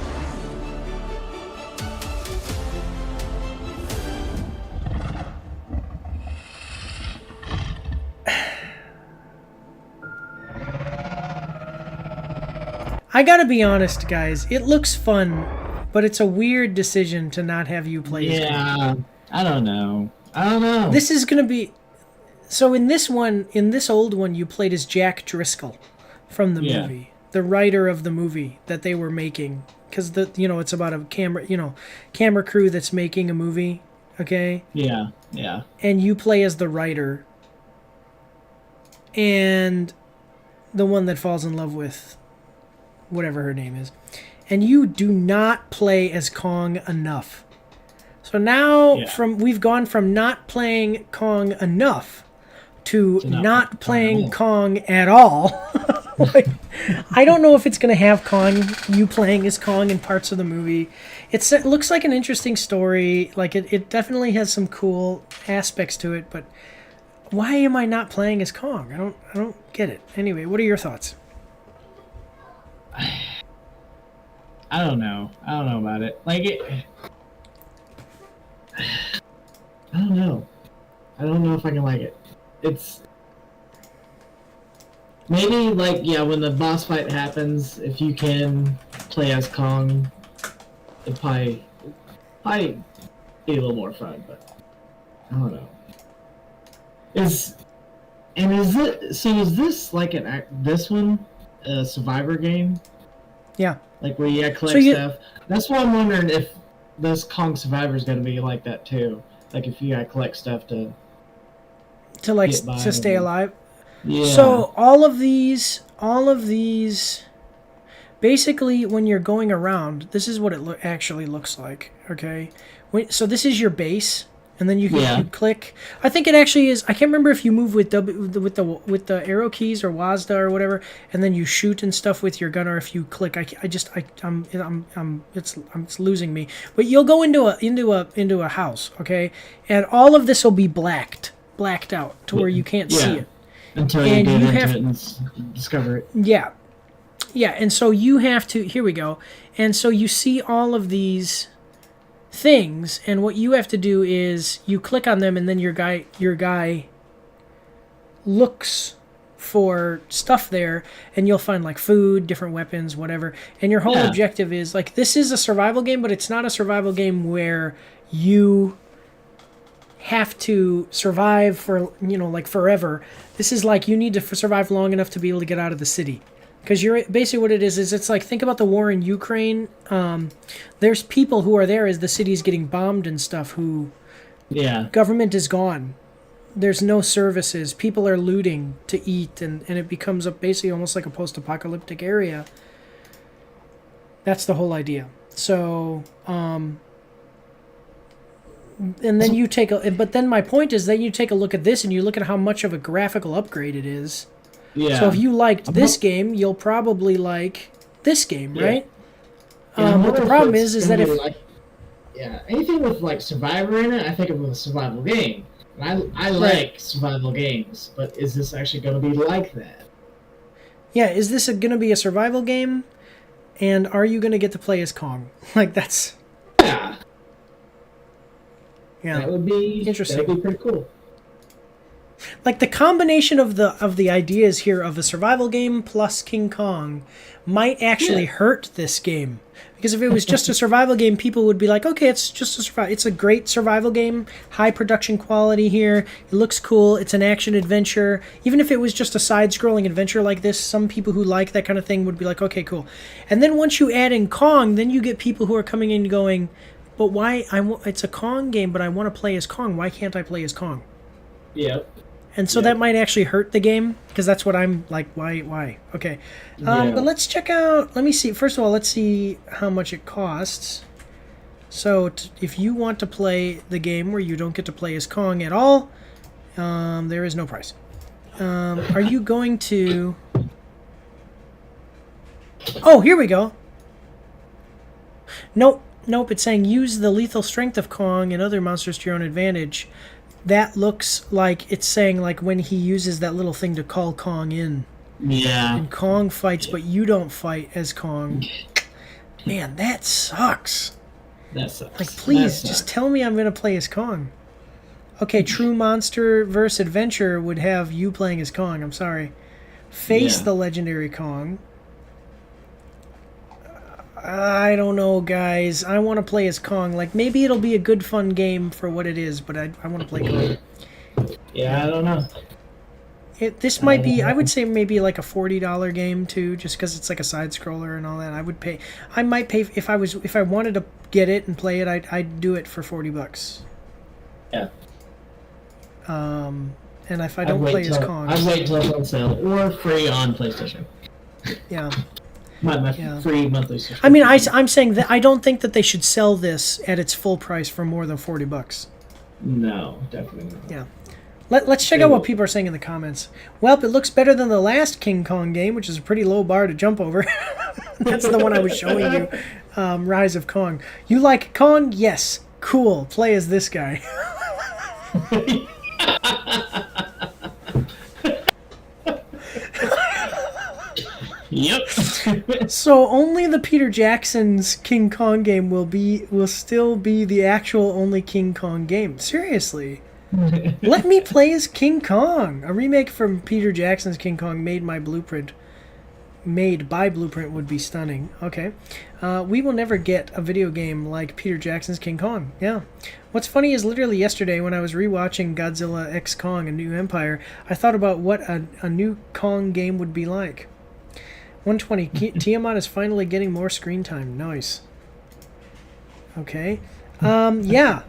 I gotta be honest, guys. It looks fun, but it's a weird decision to not have you play as Kong.
I don't know.
This is gonna be... So in this old one, you played as Jack Driscoll from the movie. The writer of the movie that they were making. Because, it's about a camera crew that's making a movie, okay?
Yeah.
And you play as the writer. And the one that falls in love with whatever her name is. And you do not play as Kong enough. So now we've gone from not playing Kong enough to not playing Kong at all. Like, I don't know if it's going to have you playing as Kong in parts of the movie. It looks like an interesting story. Like, it definitely has some cool aspects to it, but why am I not playing as Kong? I don't get it. Anyway, what are your thoughts?
I don't know. I don't know about it. Like it. I don't know. I don't know if I can like it. It's maybe like yeah, when the boss fight happens, if you can play as Kong, it probably be a little more fun. But I don't know. Is this like this one a Survivor game?
Yeah.
Like where you collect stuff. That's why I'm wondering if this Kong Survivor is gonna be like that too. Like if you gotta collect stuff to
like to stay alive.
Yeah.
So all of these, basically when you're going around, this is what it actually looks like. Okay. So this is your base. And then you can you click. I think it actually is. I can't remember if you move with with the arrow keys or WASD or whatever, and then you shoot and stuff with your gun, or if you click. It's losing me. But you'll go into a house, okay, and all of this will be blacked out to where you can't see it
until you get into it and discover it.
Yeah, yeah, and so you have to. Here we go. And so you see all of these things, and what you have to do is you click on them, and then your guy looks for stuff there, and you'll find like food, different weapons, whatever. And your whole objective is like, this is a survival game, but it's not a survival game where you have to survive for like forever. This is like you need to survive long enough to be able to get out of the city. Because you're basically what it is it's like, think about the war in Ukraine. There's people who are there as the city's getting bombed and stuff who government is gone. There's no services. People are looting to eat, and it becomes basically almost like a post-apocalyptic area. That's the whole idea. So, and then you take but then my point is that you take a look at this and you look at how much of a graphical upgrade it is. Yeah. So if you liked this game, you'll probably like this game, right? But the problem is that if
anything with like Survivor in it, I think of a survival game. And I like survival games, but is this actually going to be like that?
Yeah, is this going to be a survival game? And are you going to get to play as Kong? Like that's yeah,
that would be interesting. That'd be pretty cool.
Like the combination of the ideas here of a survival game plus King Kong might actually hurt this game. Because if it was just a survival game, people would be like, okay, it's just a survival. It's a great survival game, high production quality here. It looks cool. It's an action adventure. Even if it was just a side-scrolling adventure like this, some people who like that kind of thing would be like, okay, cool. And then once you add in Kong, then you get people who are coming in going, but why? It's a Kong game, but I want to play as Kong. Why can't I play as Kong?
Yeah.
And so that might actually hurt the game, because that's what I'm like, why? Okay. But let's check out, let me see. First of all, let's see how much it costs. So if you want to play the game where you don't get to play as Kong at all, there is no price. Are you going to... Oh, here we go. Nope, it's saying use the lethal strength of Kong and other monsters to your own advantage. That looks like it's saying like when he uses that little thing to call Kong in.
Yeah.
And Kong fights, but you don't fight as Kong. Man, that sucks.
That sucks.
Like, please, just tell me I'm going to play as Kong. Okay, True Monster vs. Adventure would have you playing as Kong. I'm sorry. Face the legendary Kong. I don't know, guys. I want to play as Kong. Like, maybe it'll be a good, fun game for what it is, but I want to play Kong.
Yeah, I don't know.
This might be, I would say maybe like a $40 game, too, just because it's like a side-scroller and all that. I might pay, if I wanted to get it and play it, I'd do it for $40.
Yeah.
And if I don't play as Kong...
I'd wait till it's on sale, or free on PlayStation.
Yeah.
My free monthly subscription.
I mean, I'm saying that I don't think that they should sell this at its full price for more than $40.
No, definitely not.
Yeah. Let's check out what people are saying in the comments. Well, it looks better than the last King Kong game, which is a pretty low bar to jump over. That's the one I was showing you, Rise of Kong. You like Kong? Yes. Cool. Play as this guy.
Yep.
So only the Peter Jackson's King Kong game will still be the actual only King Kong game. Seriously. Let me play as King Kong. A remake from Peter Jackson's King Kong made by Blueprint would be stunning. Okay. We will never get a video game like Peter Jackson's King Kong. Yeah. What's funny is literally yesterday when I was rewatching Godzilla X Kong: A New Empire, I thought about what a new Kong game would be like. 120. Tiamat is finally getting more screen time. Nice. Okay. Yeah.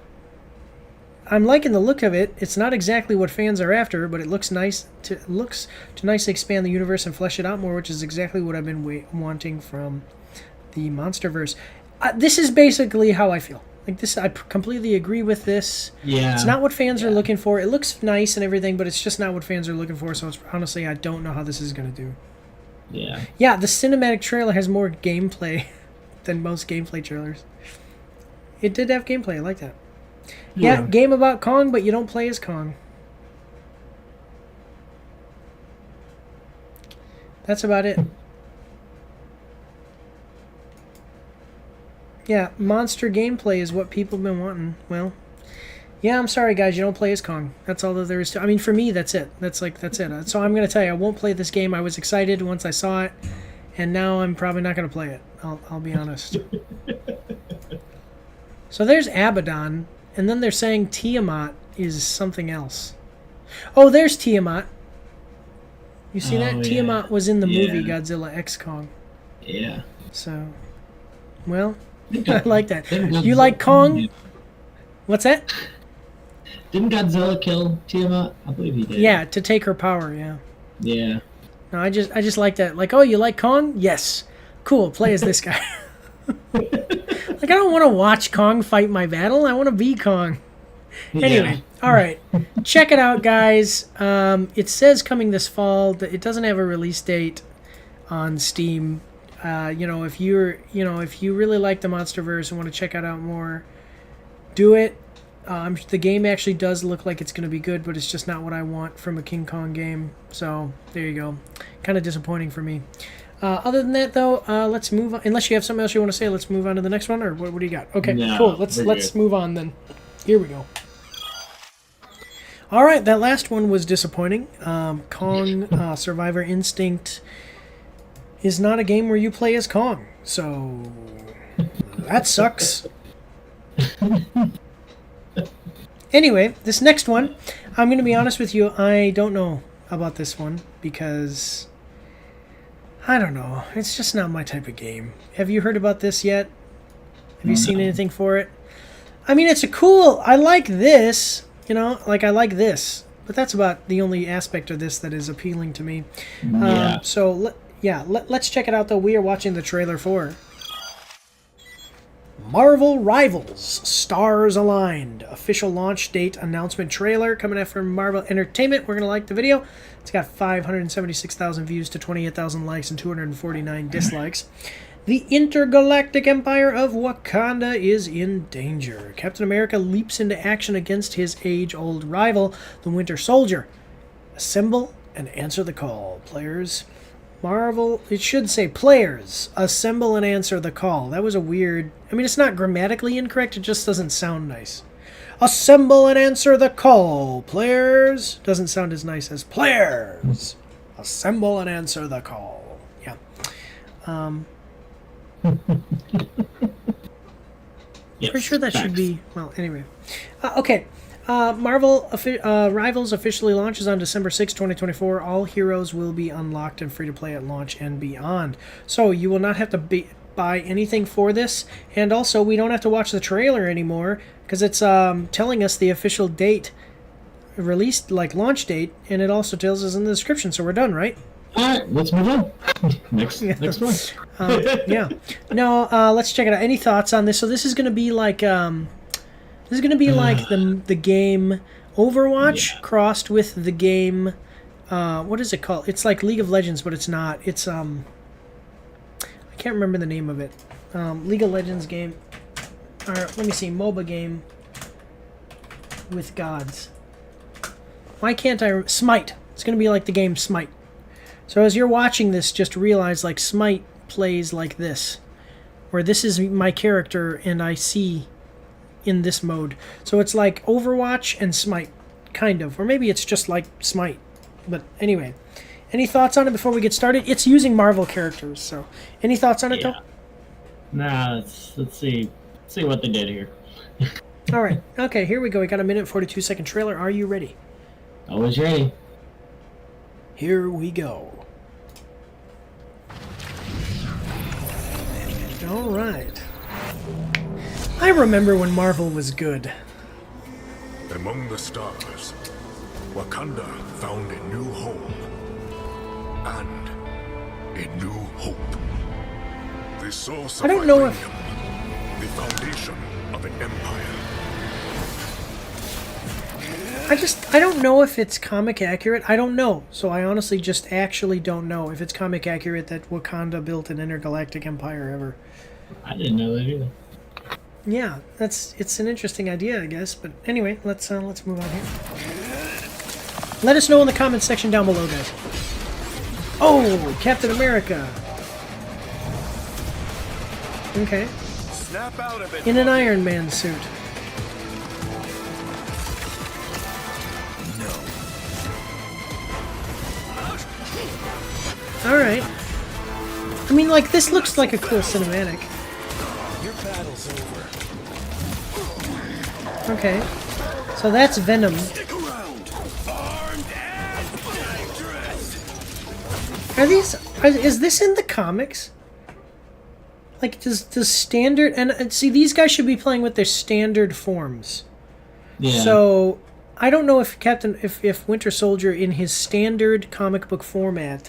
I'm liking the look of it. It's not exactly what fans are after, but it looks nice to nicely expand the universe and flesh it out more, which is exactly what I've been wanting from the MonsterVerse. This is basically how I feel. Like this, I completely agree with this.
Yeah.
It's not what fans are looking for. It looks nice and everything, but it's just not what fans are looking for. So honestly, I don't know how this is gonna do.
Yeah.
Yeah, the cinematic trailer has more gameplay than most gameplay trailers. It did have gameplay. I like that. Yeah, game about Kong, but you don't play as Kong. That's about it. Yeah, monster gameplay is what people have been wanting. Well, yeah, I'm sorry, guys. You don't play as Kong. That's all that there is to. I mean, for me, that's it. That's it. So I'm gonna tell you, I won't play this game. I was excited once I saw it, and now I'm probably not gonna play it. I'll be honest. So there's Abaddon, and then they're saying Tiamat is something else. Oh, there's Tiamat. You see that?
Yeah.
Tiamat was in the movie Godzilla X Kong.
Yeah.
So, well, I like that. You like Kong? What's that?
Didn't Godzilla kill Tiamat? I believe he did.
Yeah, to take her power, yeah.
Yeah.
No, I just like that. Like, oh, you like Kong? Yes. Cool, play as this guy. Like, I don't want to watch Kong fight my battle. I want to be Kong. Anyway, all right. Check it out, guys. It says coming this fall. It doesn't have a release date on Steam. If you really like the MonsterVerse and want to check it out more, do it. The game actually does look like it's going to be good, but it's just not what I want from a King Kong game. So there you go. Kind of disappointing for me. Other than that, though, let's move on. Unless you have something else you want to say, let's move on to the next one. Or what do you got? Okay,
no,
cool. Let's move on then. Here we go. All right, that last one was disappointing. Kong Survivor Instinct is not a game where you play as Kong, so that sucks. Anyway, this next one, I'm going to be honest with you, I don't know about this one because I don't know. It's just not my type of game. Have you heard about this yet? Have you seen anything for it? I mean, it's I like this, I like this, but that's about the only aspect of this that is appealing to me. Let's check it out, though. We are watching the trailer for Marvel Rivals, Stars Aligned. Official launch date announcement trailer coming out from Marvel Entertainment. We're going to like the video. It's got 576,000 views to 28,000 likes and 249 dislikes. The intergalactic empire of Wakanda is in danger. Captain America leaps into action against his age-old rival, the Winter Soldier. Assemble and answer the call, players. Marvel, it should say players, assemble and answer the call. That was a weird... I mean, it's not grammatically incorrect, it just doesn't sound nice. Assemble and answer the call, players. Doesn't sound as nice as players. Assemble and answer the call. Yeah.
Yes,
pretty sure that
facts.
should be... Well, anyway. Okay. Marvel Rivals officially launches on December 6, 2024. All heroes will be unlocked and free to play at launch and beyond. So you will not have to buy anything for this. And also, we don't have to watch the trailer anymore because it's telling us the official date, launch date, and it also tells us in the description. So we're done, right?
All right, let's move on. Next one.
Yeah. No, let's check it out. Any thoughts on this? So this is going to be like... This is going to be like the game Overwatch crossed with the game, what is it called? It's like League of Legends, but it's not. It's, I can't remember the name of it. League of Legends game, or let me see, MOBA game with gods. Why can't I, Smite. It's going to be like the game Smite. So as you're watching this, just realize like Smite plays like this, where this is my character and I see in this mode. So it's like Overwatch and Smite, kind of. Or maybe it's just like Smite. But anyway, any thoughts on it before we get started? It's using Marvel characters, so any thoughts on it, though?
Nah, let's see what they did here.
All right. Okay, here we go. We got a 1:42-second trailer. Are you ready?
Always ready.
Here we go. All right. I remember when Marvel was good.
Among the stars, Wakanda found a new home and a new hope. The source
I
of
don't know if...
vibranium, the foundation of an empire.
I don't know if it's comic accurate. I don't know. So I honestly just actually don't know if it's comic accurate that Wakanda built an intergalactic empire ever.
I didn't know that either.
Yeah, it's an interesting idea, I guess. But anyway, let's move on here. Let us know in the comments section down below, guys. Oh, Captain America. Okay.
Snap out of it.
In an Iron Man suit. Alright. I mean, like, this looks like a cool cinematic.
Your battle's over.
Okay. So that's Venom.
Stick around. Armed and dangerous.
Are these... is this in the comics? Like, does standard... And see, these guys should be playing with their standard forms.
Yeah.
So, I don't know if if Winter Soldier in his standard comic book format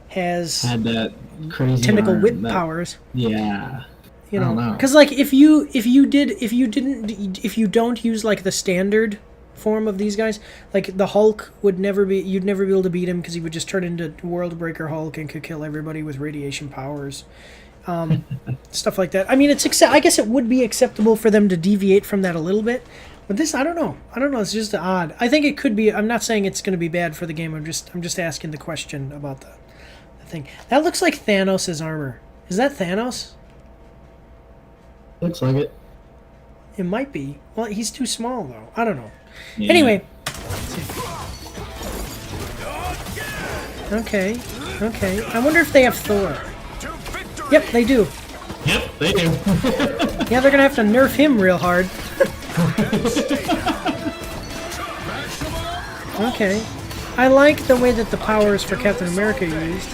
has
had that crazy
tentacle
arm,
whip powers.
Yeah.
You know, because like if you don't use like the standard form of these guys, like the Hulk would never be, you'd never be able to beat him because he would just turn into World Breaker Hulk and could kill everybody with radiation powers. Stuff like that. I mean, I guess it would be acceptable for them to deviate from that a little bit, but this, I don't know. It's just odd. I think it could be. I'm not saying it's going to be bad for the game. I'm just asking the question about the thing. That looks like Thanos' armor. Is that Thanos?
Looks like it.
It might be. Well, he's too small though. I don't know.
Yeah.
Anyway. Okay. Okay. I wonder if they have Thor. Yep, they do.
Yep, they do.
Yeah, they're gonna have to nerf him real hard. Okay. I like the way that the powers for Captain America are used.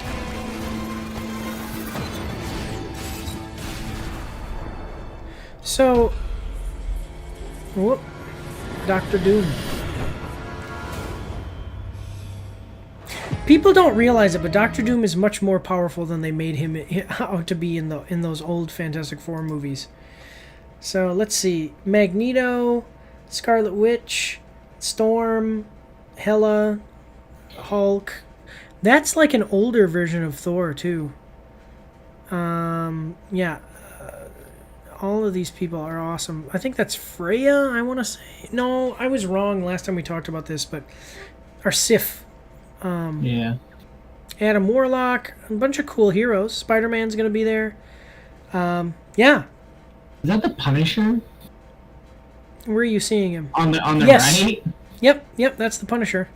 So, whoop, Dr. Doom. People don't realize it, but Dr. Doom is much more powerful than they made him out to be in those old Fantastic Four movies. So let's see: Magneto, Scarlet Witch, Storm, Hela, Hulk. That's like an older version of Thor too. Yeah. All of these people are awesome. I think that's Freya, I want to say. No, I was wrong last time we talked about this, but... Or Sif.
Yeah.
Adam Warlock. A bunch of cool heroes. Spider-Man's going to be there. Yeah.
Is that the Punisher?
Where are you seeing him?
On the
yes.
right?
Yep, that's the Punisher.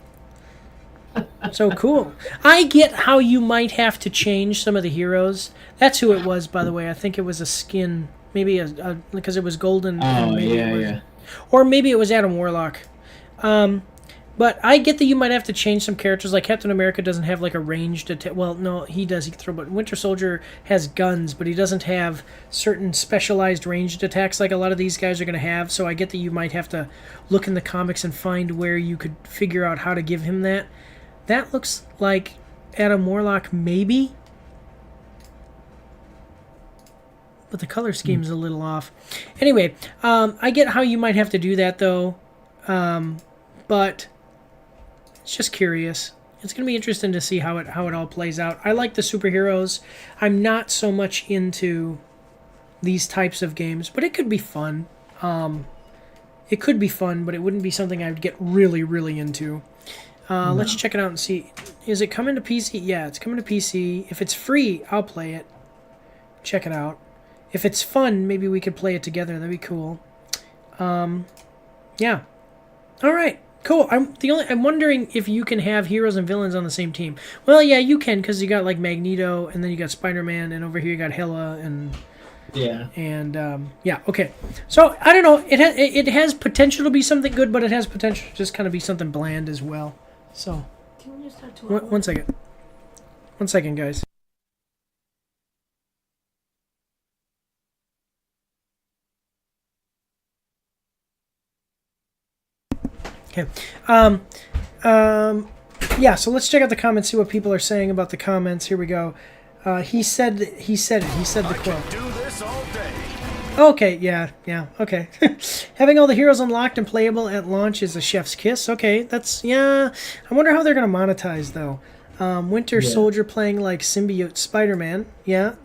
So cool. I get how you might have to change some of the heroes. That's who it was, by the way. I think it was a skin... Maybe because it was golden.
Oh,
maybe
yeah, yeah.
Or maybe it was Adam Warlock. But I get that you might have to change some characters. Like Captain America doesn't have like a ranged attack. Well, no, he does. He can throw. But Winter Soldier has guns, but he doesn't have certain specialized ranged attacks like a lot of these guys are going to have. So I get that you might have to look in the comics and find where you could figure out how to give him that. That looks like Adam Warlock, maybe. But the color scheme's a little off. Anyway, I get how you might have to do that, though. But it's just curious. It's going to be interesting to see how it all plays out. I like the superheroes. I'm not so much into these types of games, but it could be fun. It could be fun, but it wouldn't be something I would get really, really into. Let's check it out and see. Is it coming to PC? Yeah, it's coming to PC. If it's free, I'll play it. Check it out. If it's fun, maybe we could play it together. That'd be cool. Yeah. All right. Cool. I'm wondering if you can have heroes and villains on the same team. Well, yeah, you can, because you got like Magneto, and then you got Spider-Man, and over here you got Hela, and
yeah,
and yeah. Okay. So I don't know. It has potential to be something good, but it has potential to just kind of be something bland as well. So
Can we just talk to
one second. 1 second, guys. Okay. Yeah, so let's check out the comments, see what people are saying about the comments. Here we go. He said the quote.
Do this all day.
Okay, yeah, okay. Having all the heroes unlocked and playable at launch is a chef's kiss. Okay, that's, yeah. I wonder how they're going to monetize, though. Winter Soldier playing like symbiote Spider-Man. Yeah.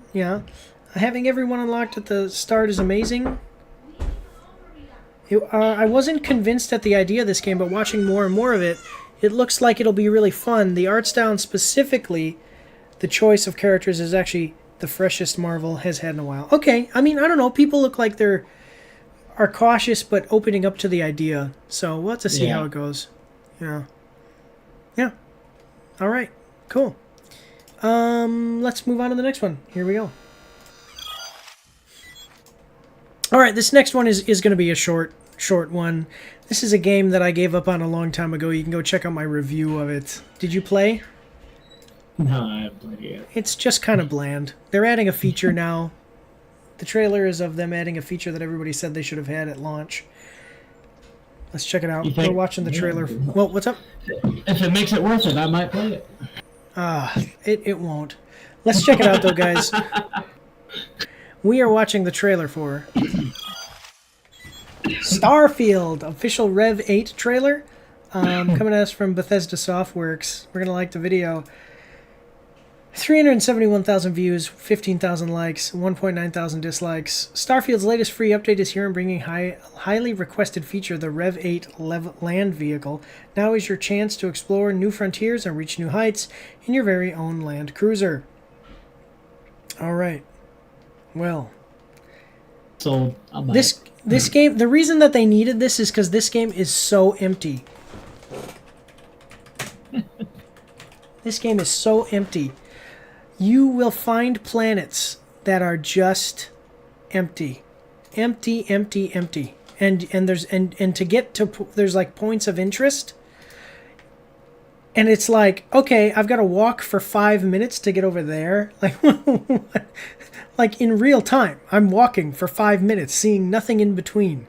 Having everyone unlocked at the start is amazing. I wasn't convinced at the idea of this game, but watching more and more of it, it looks like it'll be really fun. The art style, and specifically the choice of characters, is actually the freshest Marvel has had in a while. Okay, I mean, I don't know. People look like are cautious, but opening up to the idea. So we'll have to see how it goes. Yeah. All right. Cool. Let's move on to the next one. Here we go. All right, this next one is going to be a short one. This is a game that I gave up on a long time ago. You can go check out my review of it. Did you play?
No, I haven't played it yet.
It's just kind of bland. They're adding a feature now. The trailer is of them adding a feature that everybody said they should have had at launch. Let's check it out. We're watching the trailer. Well, what's up?
If it makes it worth it, I might play it.
It won't. Let's check it out, though, guys. We are watching the trailer for Starfield, official Rev 8 trailer. Coming at us from Bethesda Softworks. We're going to like the video. 371,000 views, 15,000 likes, 1.9 thousand dislikes. Starfield's latest free update is here and bringing highly requested feature, the Rev 8 land vehicle. Now is your chance to explore new frontiers and reach new heights in your very own land cruiser. All right. Well,
so
this game, the reason that they needed this is because this game is so empty. This game is so empty. You will find planets that are just empty. Empty. And there's and to get to, there's like points of interest. And it's like, okay, I've got to walk for 5 minutes to get over there. Like in real time, I'm walking for 5 minutes, seeing nothing in between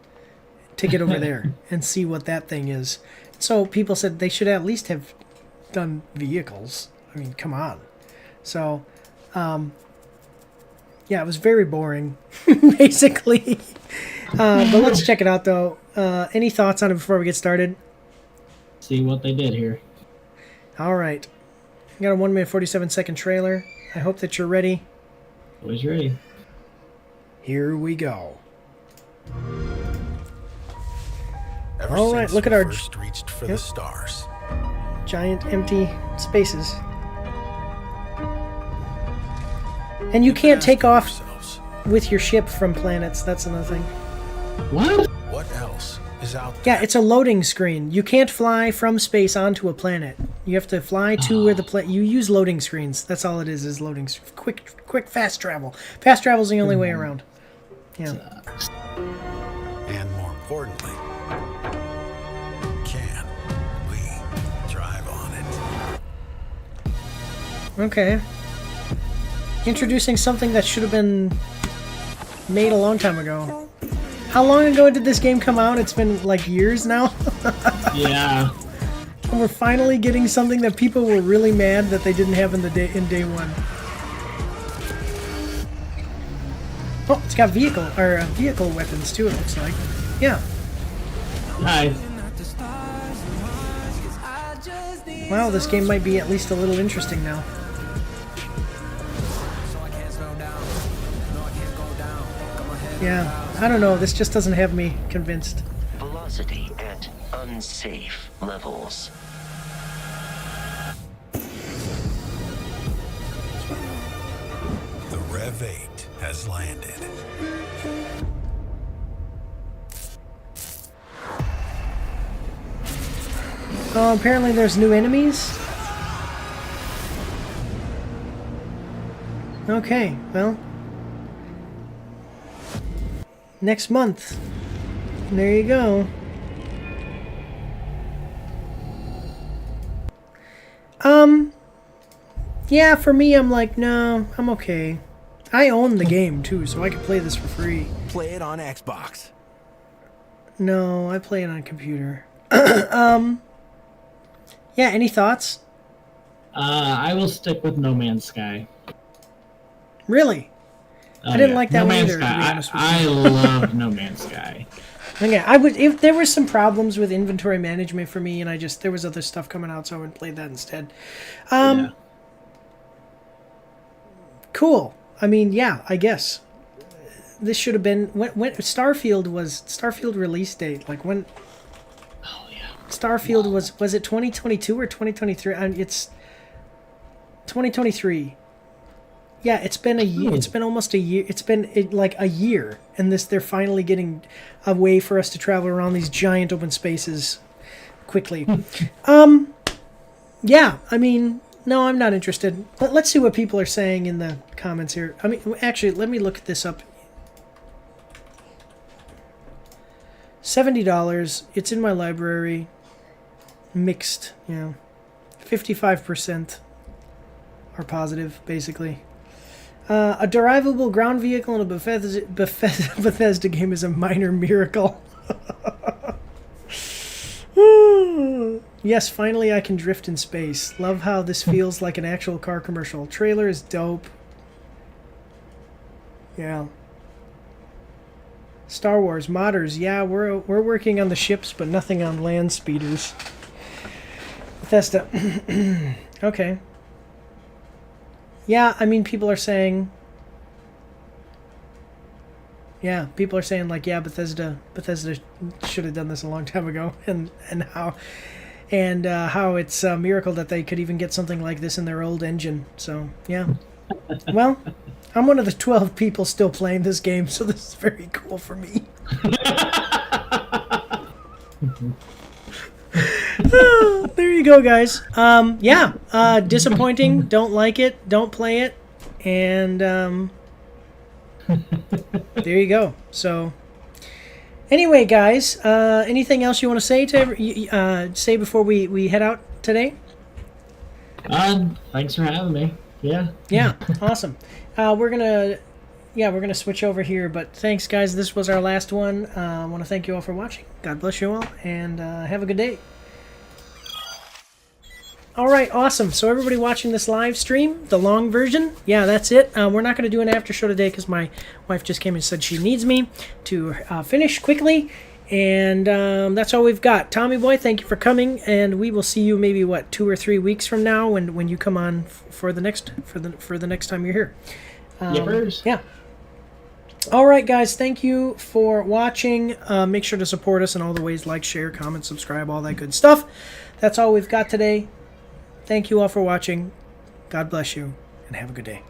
to get over there and see what that thing is. So people said they should at least have done vehicles. I mean, come on. So, yeah, it was very boring, basically. But let's check it out, though. Any thoughts on it before we get started?
See what they did here.
All right. I got a 1 minute 47 second trailer. I hope that you're ready.
Always ready.
Here we go. All right, look at our
first reached for the stars.
Giant empty spaces. And you can't take off with your ship from planets. That's another thing.
What?
What else is out there?
Yeah, it's a loading screen. You can't fly from space onto a planet. You have to fly to where the planet. You use loading screens. That's all it is loading. Quick, fast travel. Fast travel is the only way around. Yeah.
And more importantly, can we drive on it?
Okay. Introducing something that should have been made a long time ago. How long ago did this game come out? It's been like years now.
Yeah.
And we're finally getting something that people were really mad that they didn't have in day one. Oh, it's got vehicle weapons too. It looks like. Yeah.
Nice.
Wow, this game might be at least a little interesting now. Yeah, I don't know. This just doesn't have me convinced.
Velocity at unsafe levels.
fate has landed.
Oh, apparently there's new enemies. Okay, well, next month. There you go. Yeah, for me, I'm like, no, I'm okay. I own the game too, so I can play this for free.
Play it on Xbox.
No, I play it on computer. Yeah, any thoughts?
I will stick with No Man's Sky.
Really?
Oh,
I didn't
yeah.
like that
No
one
Man's
either, to be
Sky.
honest with
I
you.
love No Man's Sky.
Okay, I would if there were some problems with inventory management for me, and there was other stuff coming out, so I would play that instead.
Yeah.
Cool. I mean, yeah, I guess this should have been when Starfield release date. Like when?
Oh yeah.
Starfield was it 2022 or 2023? It's 2023. Yeah, it's been a year. It's been almost a year. It's been like a year, and they're finally getting a way for us to travel around these giant open spaces quickly. Yeah, I mean, no, I'm not interested. But let's see what people are saying in the comments here. I mean, actually, let me look this up. $70. It's in my library. Mixed, yeah. 55% are positive, basically. A derivable ground vehicle in a Bethesda game is a minor miracle. Yes, finally I can drift in space. Love how this feels like an actual car commercial. Trailer is dope. Yeah. Star Wars modders. Yeah, we're working on the ships, but nothing on land speeders. Bethesda. Okay. Yeah, I mean, people are saying... Yeah, people are saying, like, yeah, Bethesda should have done this a long time ago, and how it's a miracle that they could even get something like this in their old engine. So, yeah. Well, I'm one of the 12 people still playing this game, so this is very cool for me. There you go, guys. Yeah, disappointing. Don't like it. Don't play it. And there you go. So anyway, guys, anything else you want to say say before we head out today?
Thanks for having me. Yeah.
Yeah, awesome. We're gonna switch over here, but thanks, guys. This was our last one. I want to thank you all for watching. God bless you all, and have a good day. All right, awesome. So everybody watching this live stream, the long version, yeah, that's it. We're not going to do an after show today because my wife just came and said she needs me to finish quickly, and that's all we've got. Tommy boy, thank you for coming, and we will see you maybe 2 or 3 weeks from now when you come on for the next time you're here. Yeah. All right, guys, thank you for watching. Make sure to support us in all the ways, like, share, comment, subscribe, all that good stuff. That's all we've got today. Thank you all for watching. God bless you, and have a good day.